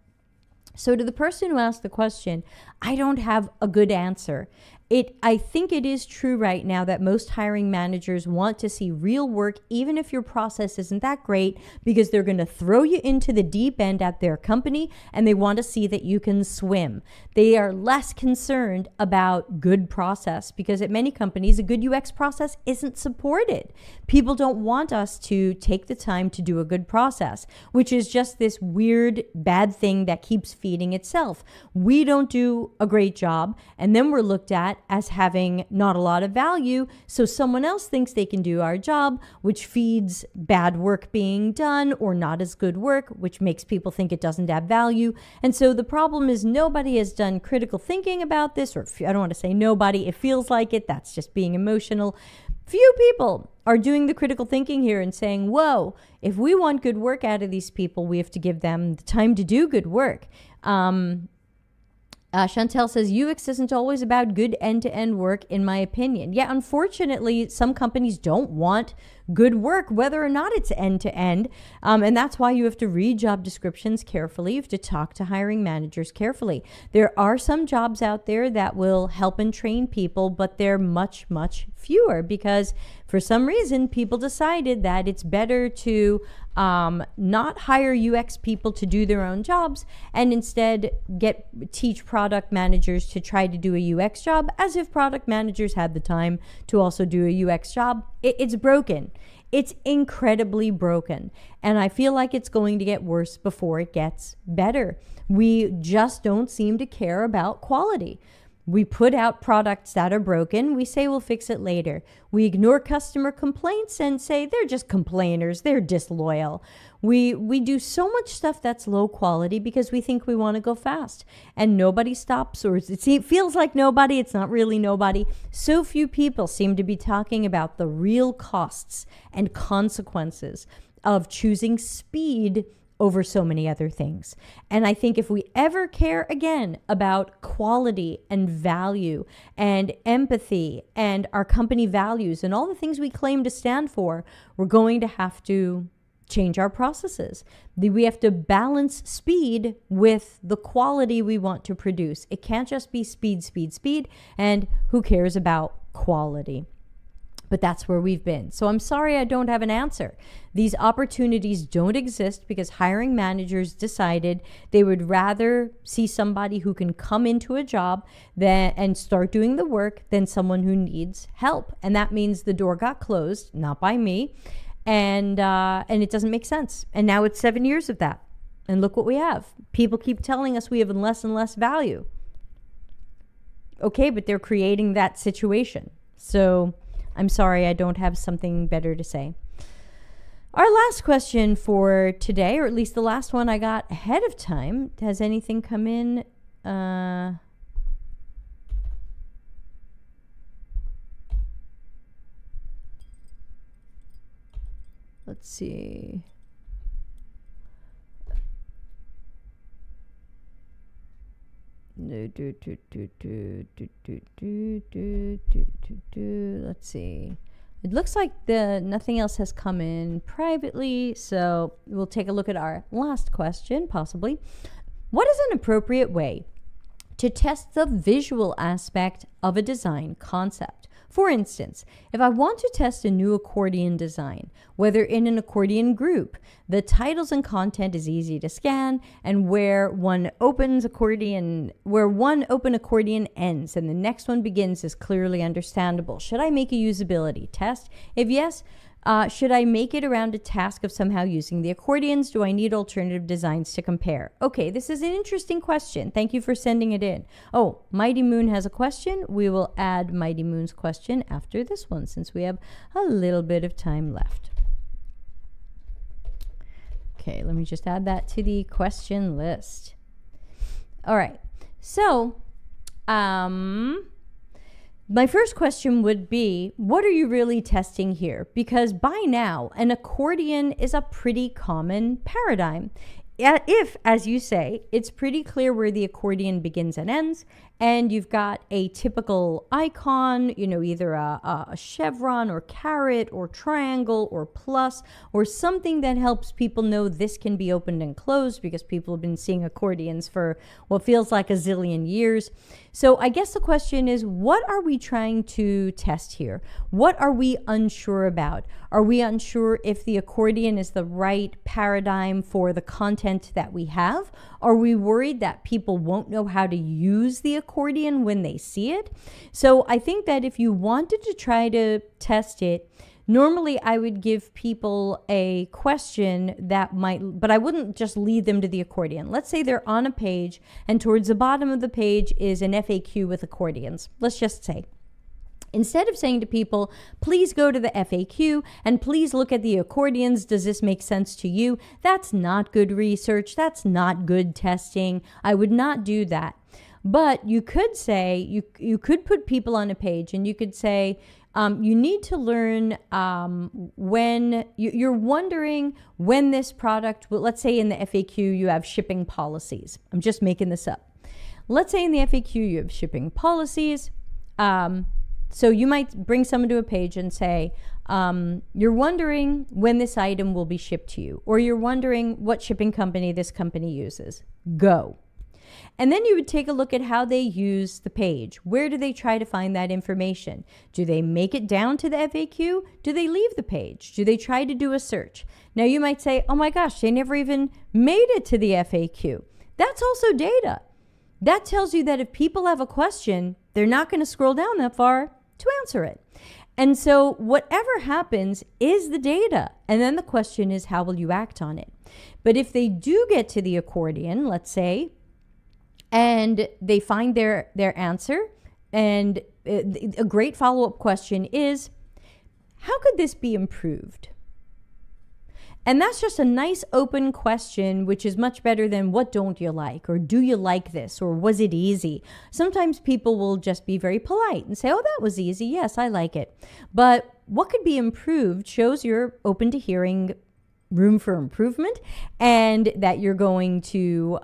S1: So to the person who asked the question, I don't have a good answer. I think it is true right now that most hiring managers want to see real work, even if your process isn't that great, because they're going to throw you into the deep end at their company and they want to see that you can swim. They are less concerned about good process because at many companies, a good UX process isn't supported. People don't want us to take the time to do a good process, which is just this weird, bad thing that keeps feeding itself. We don't do a great job, and then we're looked at as having not a lot of value, so someone else thinks they can do our job, which feeds bad work being done or not as good work, which makes people think it doesn't have value. And so the problem is nobody has done critical thinking about this, or I don't want to say nobody, it feels like it, that's just being emotional. Few people are doing the critical thinking here and saying, whoa, if we want good work out of these people, we have to give them the time to do good work. Chantel says, UX isn't always about good end-to-end work, in my opinion. Yeah, unfortunately, some companies don't want good work, whether or not it's end to end. And that's why you have to read job descriptions carefully. You have to talk to hiring managers carefully. There are some jobs out there that will help and train people, but they're much, much fewer because for some reason, people decided that it's better to not hire UX people to do their own jobs and instead teach product managers to try to do a UX job, as if product managers had the time to also do a UX job. It's broken. It's incredibly broken. And I feel like it's going to get worse before it gets better. We just don't seem to care about quality. We put out products that are broken. We say we'll fix it later. We ignore customer complaints and say they're just complainers. They're disloyal. We do so much stuff that's low quality because we think we want to go fast. And nobody stops, or it feels like nobody. It's not really nobody. So few people seem to be talking about the real costs and consequences of choosing speed over so many other things. And I think if we ever care again about quality and value and empathy and our company values and all the things we claim to stand for, we're going to have to change our processes. We have to balance speed with the quality we want to produce. It can't just be speed, speed, speed, and who cares about quality? But that's where we've been. So I'm sorry I don't have an answer. These opportunities don't exist because hiring managers decided they would rather see somebody who can come into a job and start doing the work than someone who needs help. And that means the door got closed, not by me, and it doesn't make sense. And now it's 7 years of that. And look what we have. People keep telling us we have less and less value. Okay, but they're creating that situation. So I'm sorry I don't have something better to say. Our last question for today, or at least the last one I got ahead of time. Has anything come in? Let's see. Let's see. It looks like nothing else has come in privately, so we'll take a look at our last question, possibly. What is an appropriate way to test the visual aspect of a design concept? For instance, if I want to test a new accordion design, whether in an accordion group, the titles and content is easy to scan, and where one open accordion ends and the next one begins is clearly understandable. Should I make a usability test? If yes, should I make it around a task of somehow using the accordions? Do I need alternative designs to compare? Okay, this is an interesting question. Thank you for sending it in. Oh, Mighty Moon has a question. We will add Mighty Moon's question after this one since we have a little bit of time left. Okay, let me just add that to the question list. All right, so my first question would be, what are you really testing here? Because by now, an accordion is a pretty common paradigm. If, as you say, it's pretty clear where the accordion begins and ends, and you've got a typical icon, either a chevron or caret or triangle or plus or something that helps people know this can be opened and closed because people have been seeing accordions for what feels like a zillion years. So I guess the question is, what are we trying to test here? What are we unsure about? Are we unsure if the accordion is the right paradigm for the content that we have? Are we worried that people won't know how to use the accordion when they see it? So I think that if you wanted to try to test it, normally I would give people a question but I wouldn't just lead them to the accordion. Let's say they're on a page and towards the bottom of the page is an FAQ with accordions. Let's just say. Instead of saying to people, please go to the FAQ and please look at the accordions, does this make sense to you? That's not good research. That's not good testing. I would not do that. But you could say, you could put people on a page and you could say, you need to learn when you're wondering when this product, let's say in the FAQ you have shipping policies. I'm just making this up. Let's say in the FAQ you have shipping policies. So you might bring someone to a page and say, you're wondering when this item will be shipped to you, or you're wondering what shipping company this company uses. Go. And then you would take a look at how they use the page. Where do they try to find that information? Do they make it down to the FAQ? Do they leave the page? Do they try to do a search? Now you might say, oh my gosh, they never even made it to the FAQ. That's also data. That tells you that if people have a question, they're not going to scroll down that far to answer it. And so whatever happens is the data. And then the question is, how will you act on it? But if they do get to the accordion, let's say, and they find their answer, and a great follow-up question is, how could this be improved? And that's just a nice open question, which is much better than what don't you like, or do you like this, or was it easy? Sometimes people will just be very polite and say, oh, that was easy. Yes, I like it. But what could be improved shows you're open to hearing room for improvement, and that you're going to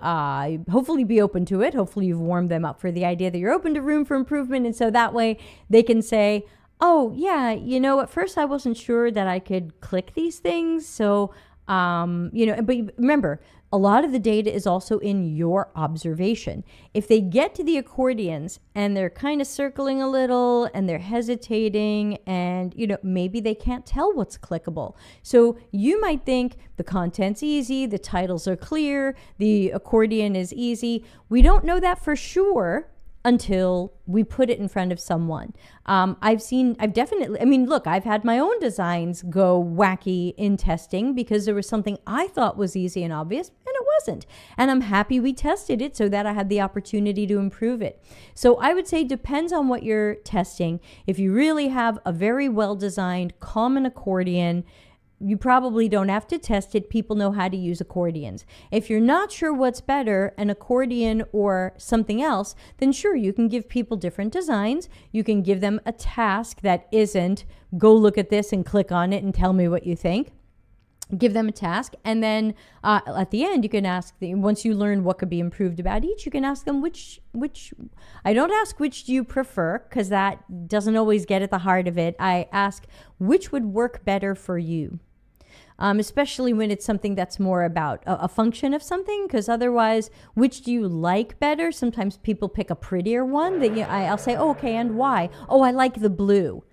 S1: hopefully be open to it. Hopefully you've warmed them up for the idea that you're open to room for improvement. And so that way they can say, oh yeah, at first I wasn't sure that I could click these things. So, but remember, a lot of the data is also in your observation. If they get to the accordions and they're kind of circling a little and they're hesitating and, maybe they can't tell what's clickable. So you might think the content's easy, the titles are clear, the accordion is easy. We don't know that for sure until we put it in front of someone. I've had my own designs go wacky in testing because there was something I thought was easy and obvious and it wasn't. And I'm happy we tested it so that I had the opportunity to improve it. So I would say depends on what you're testing. If you really have a very well-designed common accordion, you probably don't have to test it. People know how to use accordions. If you're not sure what's better, an accordion or something else, then sure, you can give people different designs. You can give them a task that isn't, go look at this and click on it and tell me what you think. Give them a task. And then at the end, you can ask, once you learn what could be improved about each, you can ask them which I don't ask which do you prefer, because that doesn't always get at the heart of it. I ask which would work better for you. Especially when it's something that's more about a function of something, because otherwise, which do you like better? Sometimes people pick a prettier one that I'll say, oh, okay, and why? Oh, I like the blue.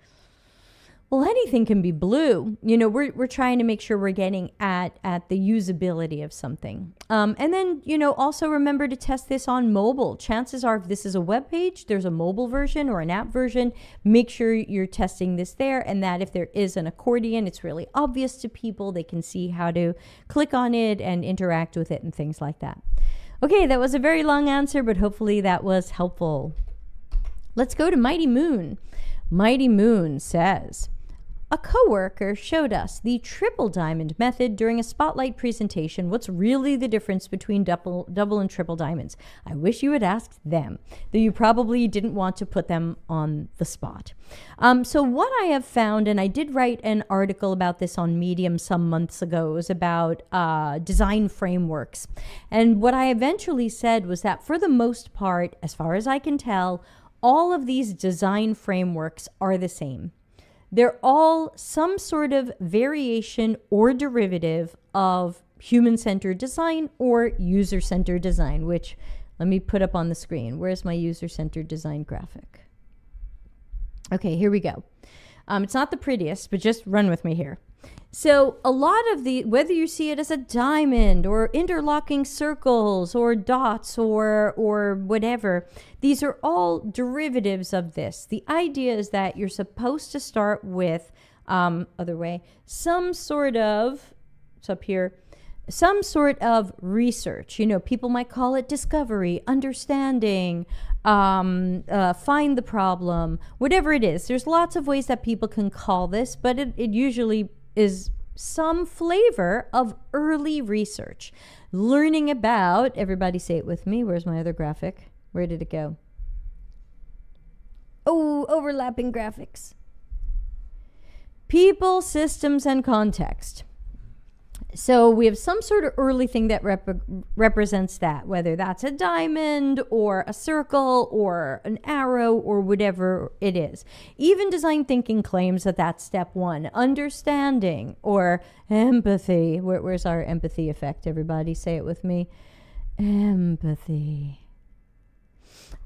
S1: Well, anything can be blue. We're trying to make sure we're getting at the usability of something. And then, also remember to test this on mobile. Chances are if this is a web page, there's a mobile version or an app version. Make sure you're testing this there, and that if there is an accordion, it's really obvious to people. They can see how to click on it and interact with it and things like that. Okay, that was a very long answer, but hopefully that was helpful. Let's go to Mighty Moon. Mighty Moon says, a coworker showed us the triple diamond method during a spotlight presentation. What's really the difference between double and triple diamonds? I wish you had asked them, though you probably didn't want to put them on the spot. So what I have found, and I did write an article about this on Medium some months ago, is about design frameworks. And what I eventually said was that for the most part, as far as I can tell, all of these design frameworks are the same. They're all some sort of variation or derivative of human-centered design or user-centered design, which let me put up on the screen. Where's my user-centered design graphic? Okay, here we go. It's not the prettiest, but just run with me here. So a lot of whether you see it as a diamond or interlocking circles or dots or whatever, these are all derivatives of this. The idea is that you're supposed to start with, some sort of, it's up here, some sort of research. People might call it discovery, understanding, find the problem, whatever it is. There's lots of ways that people can call this, but it usually is some flavor of early research. Learning about, everybody say it with me. Where's my other graphic? Where did it go? Oh, overlapping graphics. People, systems, and context. So we have some sort of early thing that represents that, whether that's a diamond or a circle or an arrow or whatever it is. Even design thinking claims that that's step one. Understanding or empathy. Where's our empathy effect? Everybody say it with me. Empathy.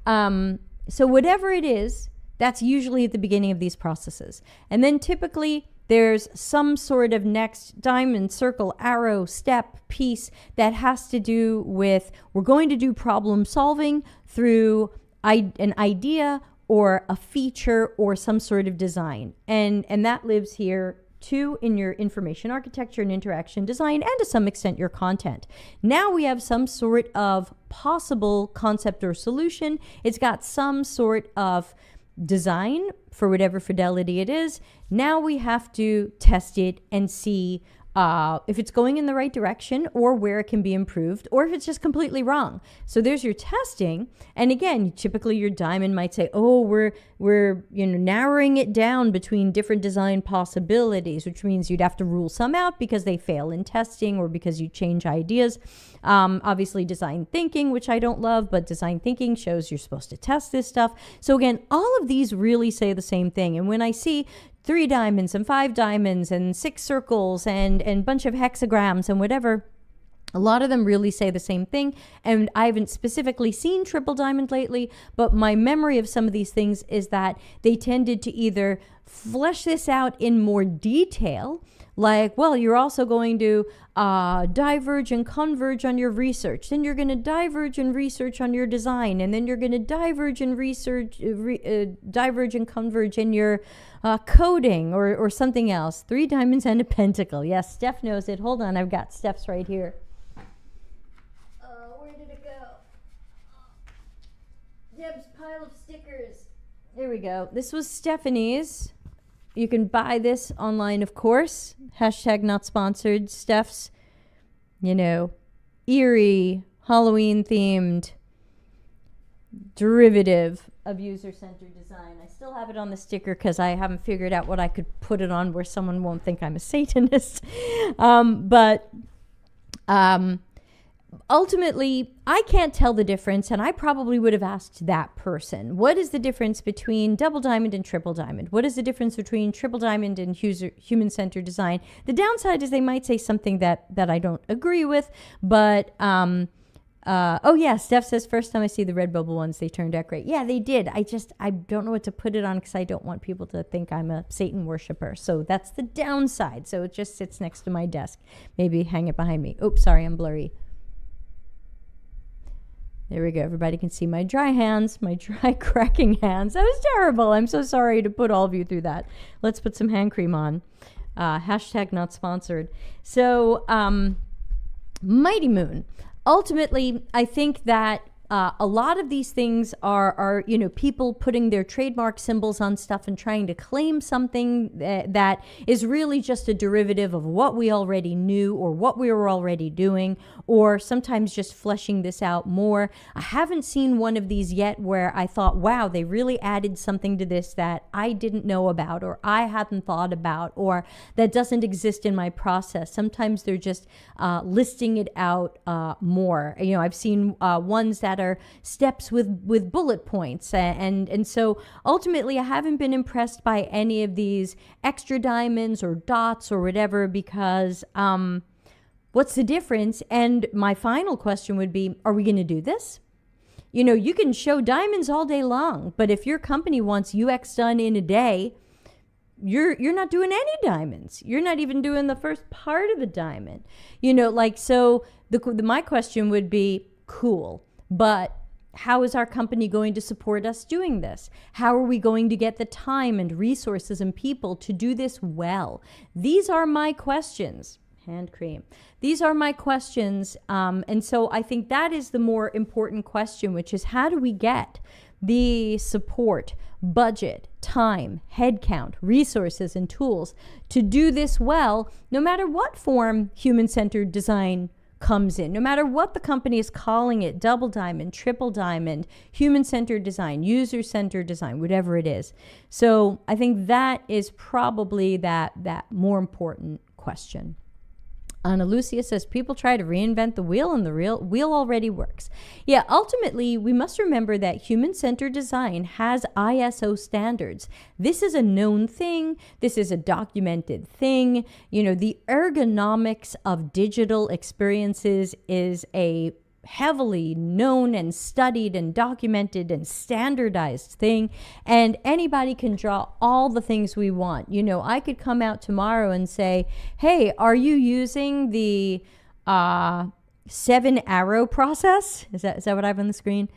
S1: So whatever it is, that's usually at the beginning of these processes. And then typically there's some sort of next diamond, circle, arrow, step, piece that has to do with, we're going to do problem solving through an idea or a feature or some sort of design. And that lives here too in your information architecture and interaction design, and to some extent your content. Now we have some sort of possible concept or solution. It's got some sort of design for whatever fidelity it is. Now we have to test it and see if it's going in the right direction or where it can be improved, or if it's just completely wrong. So there's your testing. And again, typically your diamond might say, oh, we're narrowing it down between different design possibilities, which means you'd have to rule some out because they fail in testing or because you change ideas. Obviously design thinking, which I don't love, but design thinking shows you're supposed to test this stuff. So again, all of these really say the same thing. And when I see 3 diamonds and 5 diamonds and 6 circles and a bunch of hexagrams and whatever, a lot of them really say the same thing. And I haven't specifically seen triple diamond lately, but my memory of some of these things is that they tended to either flesh this out in more detail, like, well, you're also going to diverge and converge on your research. Then you're going to diverge and research on your design. And then you're going to diverge and research, diverge and converge in your coding or something else. 3 diamonds and a pentacle. Yes, Steph knows it. Hold on, I've got Steph's right here. Where did it go? Deb's pile of stickers. There we go. This was Stephanie's. You can buy this online, of course. Hashtag not sponsored. Steph's, eerie, Halloween-themed derivative of user-centered design. I still have it on the sticker because I haven't figured out what I could put it on where someone won't think I'm a Satanist. But ultimately, I can't tell the difference, and I probably would have asked that person, what is the difference between double diamond and triple diamond? What is the difference between triple diamond and human-centered design? The downside is they might say something that I don't agree with, but oh yeah, Steph says, first time I see the red bubble ones, they turned out great. Yeah, they did. I don't know what to put it on because I don't want people to think I'm a Satan worshiper. So that's the downside. So it just sits next to my desk. Maybe hang it behind me. Oops, sorry, I'm blurry. There we go. Everybody can see my dry hands, my dry cracking hands. That was terrible. I'm so sorry to put all of you through that. Let's put some hand cream on. Hashtag not sponsored. So, Mighty Moon. Ultimately, I think that a lot of these things are people putting their trademark symbols on stuff and trying to claim something that is really just a derivative of what we already knew or what we were already doing, or sometimes just fleshing this out more. I haven't seen one of these yet where I thought, wow, they really added something to this that I didn't know about or I hadn't thought about or that doesn't exist in my process. Sometimes they're just listing it out more. I've seen ones that are steps with bullet points, and so ultimately I haven't been impressed by any of these extra diamonds or dots or whatever because what's the difference? And my final question would be, are we going to do this? You can show diamonds all day long, but if your company wants UX done in a day, you're not doing any diamonds. You're not even doing the first part of a diamond. So my question would be, cool, but how is our company going to support us doing this? How are we going to get the time and resources and people to do this well? These are my questions. Hand cream. These are my questions. And so I think that is the more important question, which is how do we get the support, budget, time, headcount, resources, and tools to do this well, no matter what form human-centered design comes in, no matter what the company is calling it, double diamond, triple diamond, human-centered design, user-centered design, whatever it is. So I think that is probably that more important question. Ana Lucia says, people try to reinvent the wheel and the wheel already works. Yeah, ultimately, we must remember that human-centered design has ISO standards. This is a known thing. This is a documented thing. The ergonomics of digital experiences is a heavily known and studied and documented and standardized thing, and anybody can draw all the things we want. I could come out tomorrow and say, hey, are you using the 7-arrow process? Is that what I have on the screen?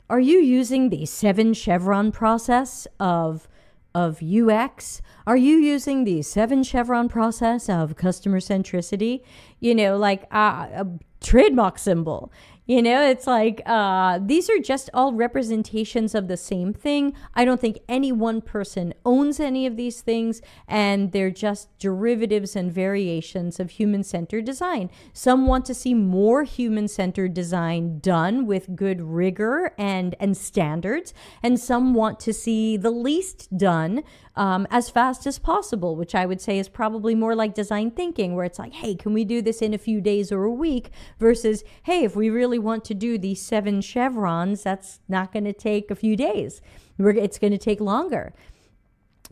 S1: Are you using the 7 chevron process of UX? Are you using the 7 chevron process of customer centricity? Like a trademark symbol. It's like these are just all representations of the same thing. I don't think any one person owns any of these things, and they're just derivatives and variations of human-centered design. Some want to see more human-centered design done with good rigor and standards, and some want to see the least done as fast as possible, which I would say is probably more like design thinking, where it's like, hey, can we do this in a few days or a week, versus, hey, if we really want to do these 7 chevrons, that's not going to take a few days. It's going to take longer.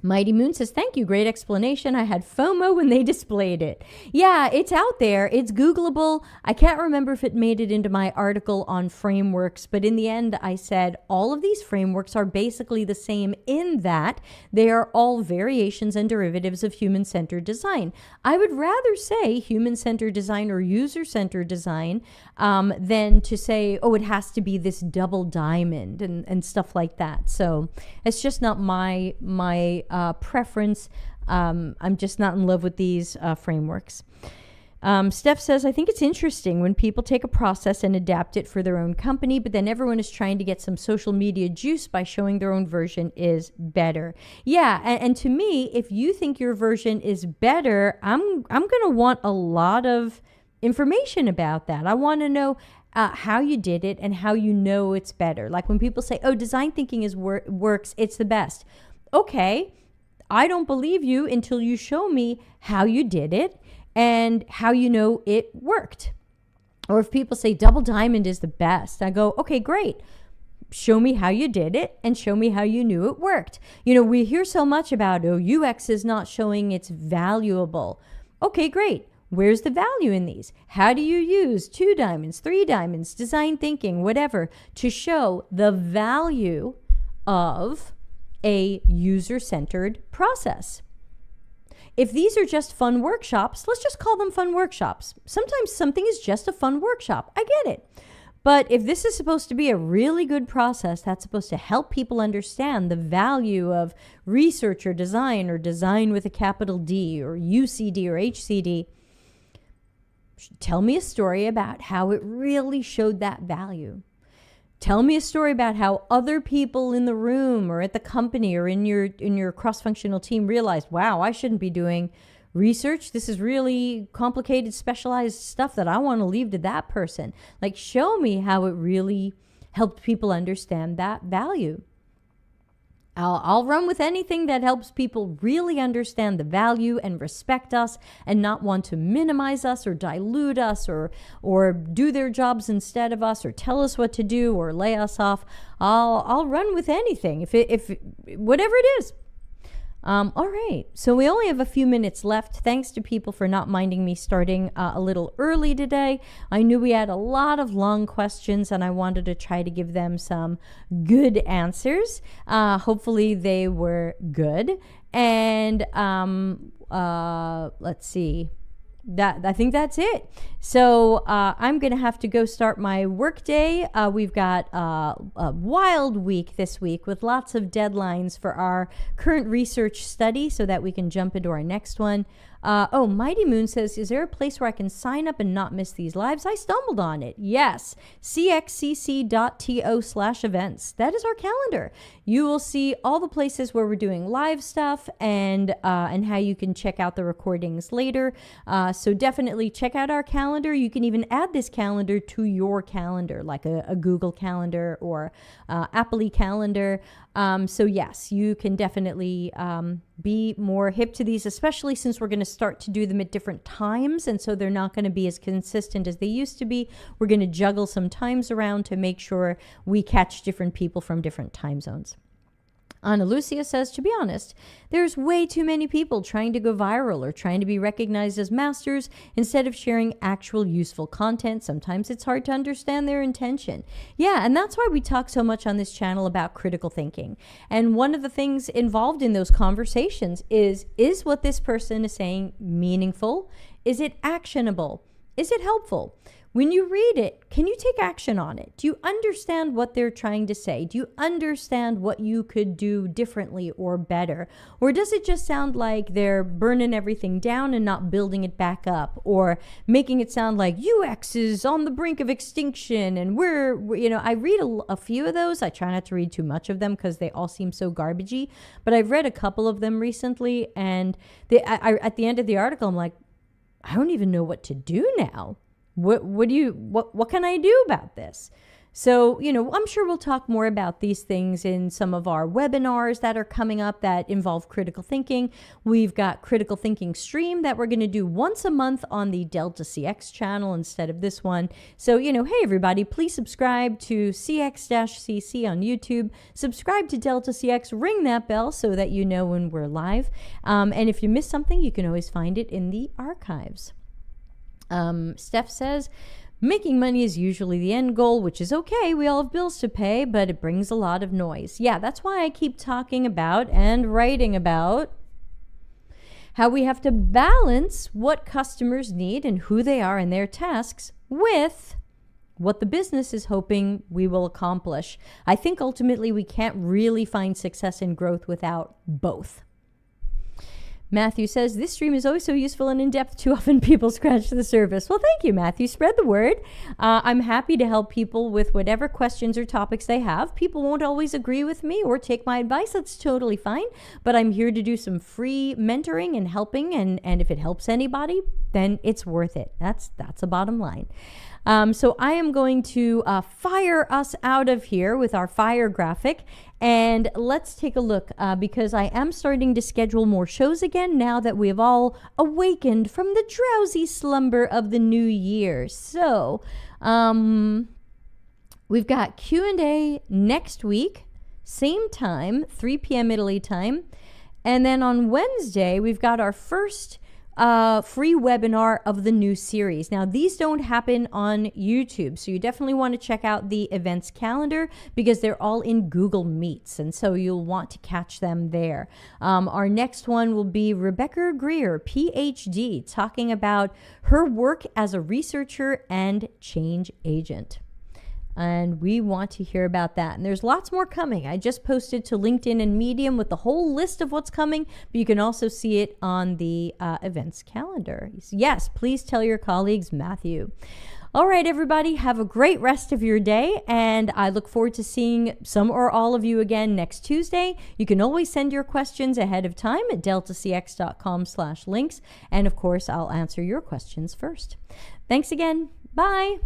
S1: Mighty Moon says, thank you. Great explanation. I had FOMO when they displayed it. Yeah, it's out there. It's Googleable. I can't remember if it made it into my article on frameworks, but in the end, I said all of these frameworks are basically the same in that they are all variations and derivatives of human-centered design. I would rather say human-centered design or user-centered design than to say, oh, it has to be this double diamond and stuff like that. So it's just not my preference. I'm just not in love with these frameworks. Steph says, I think it's interesting when people take a process and adapt it for their own company, but then everyone is trying to get some social media juice by showing their own version is better. Yeah, and to me, if you think your version is better, I'm going to want a lot of information about that. I want to know how you did it and how you know it's better. Like when people say, oh, design thinking works, it's the best. Okay, I don't believe you until you show me how you did it and how you know it worked. Or if people say double diamond is the best, I go, okay, great. Show me how you did it and show me how you knew it worked. We hear so much about, oh, UX is not showing it's valuable. Okay, great. Where's the value in these? How do you use 2 diamonds, 3 diamonds, design thinking, whatever, to show the value of a user-centered process? If these are just fun workshops, let's just call them fun workshops. Sometimes something is just a fun workshop. I get it. But if this is supposed to be a really good process that's supposed to help people understand the value of research or design with a capital D or UCD or HCD, tell me a story about how it really showed that value. Tell me a story about how other people in the room or at the company or in your cross-functional team realized, wow, I shouldn't be doing research. This is really complicated, specialized stuff that I want to leave to that person. Like, show me how it really helped people understand that value. I'll run with anything that helps people really understand the value and respect us and not want to minimize us or dilute us or do their jobs instead of us or tell us what to do or lay us off. I'll run with anything if whatever it is. All right, so we only have a few minutes left. Thanks to people for not minding me starting a little early today. I knew we had a lot of long questions and I wanted to try to give them some good answers. Hopefully they were good. And let's see. I think that's it. So I'm going to have to go start my work day. We've got a wild week this week with lots of deadlines for our current research study so that we can jump into our next one. Mighty Moon says, is there a place where I can sign up and not miss these lives? I stumbled on it. Yes, cxcc.to/events. That is our calendar. You will see all the places where we're doing live stuff and how you can check out the recordings later. So definitely check out our calendar. You can even add this calendar to your calendar, like a Google Calendar or Apple calendar. So yes, you can definitely be more hip to these, especially since we're going to start to do them at different times. And so they're not going to be as consistent as they used to be. We're going to juggle some times around to make sure we catch different people from different time zones. Ana Lucia says, to be honest, there's way too many people trying to go viral or trying to be recognized as masters instead of sharing actual useful content. Sometimes it's hard to understand their intention. Yeah, and that's why we talk so much on this channel about critical thinking. And one of the things involved in those conversations is what this person is saying meaningful? Is it actionable? Is it helpful? When you read it, can you take action on it? Do you understand what they're trying to say? Do you understand what you could do differently or better? Or does it just sound like they're burning everything down and not building it back up, or making it sound like UX is on the brink of extinction and I read a few of those. I try not to read too much of them because they all seem so garbagey, but I've read a couple of them recently, and at the end of the article, I'm like, I don't even know what to do now. What can I do about this? So, I'm sure we'll talk more about these things in some of our webinars that are coming up that involve critical thinking. We've got critical thinking stream that we're going to do once a month on the Delta CX channel instead of this one. So, hey everybody, please subscribe to CX-CC on YouTube, subscribe to Delta CX, ring that bell so that you know when we're live. And if you miss something, you can always find it in the archives. Steph says, making money is usually the end goal, which is okay. We all have bills to pay, but it brings a lot of noise. Yeah, that's why I keep talking about and writing about how we have to balance what customers need and who they are in their tasks with what the business is hoping we will accomplish. I think ultimately we can't really find success and growth without both. Matthew says, this stream is always so useful and in-depth. Too often people scratch the surface. Well, thank you, Matthew. Spread the word. I'm happy to help people with whatever questions or topics they have. People won't always agree with me or take my advice. That's totally fine. But I'm here to do some free mentoring and helping. And if it helps anybody, then it's worth it. That's a bottom line. So I am going to fire us out of here with our fire graphic. And let's take a look because I am starting to schedule more shows again now that we have all awakened from the drowsy slumber of the new year. So we've got Q&A next week, same time, 3 p.m. Italy time. And then on Wednesday, we've got our first free webinar of the new series. Now, these don't happen on YouTube, so you definitely want to check out the events calendar because they're all in Google Meets, and so you'll want to catch them there. Our next one will be Rebecca Greer, PhD, talking about her work as a researcher and change agent. And we want to hear about that. And there's lots more coming. I just posted to LinkedIn and Medium with the whole list of what's coming, but you can also see it on the events calendar. Yes, please tell your colleagues, Matthew. All right, everybody, have a great rest of your day, and I look forward to seeing some or all of you again next Tuesday. You can always send your questions ahead of time at deltacx.com/links, and of course, I'll answer your questions first. Thanks again. Bye.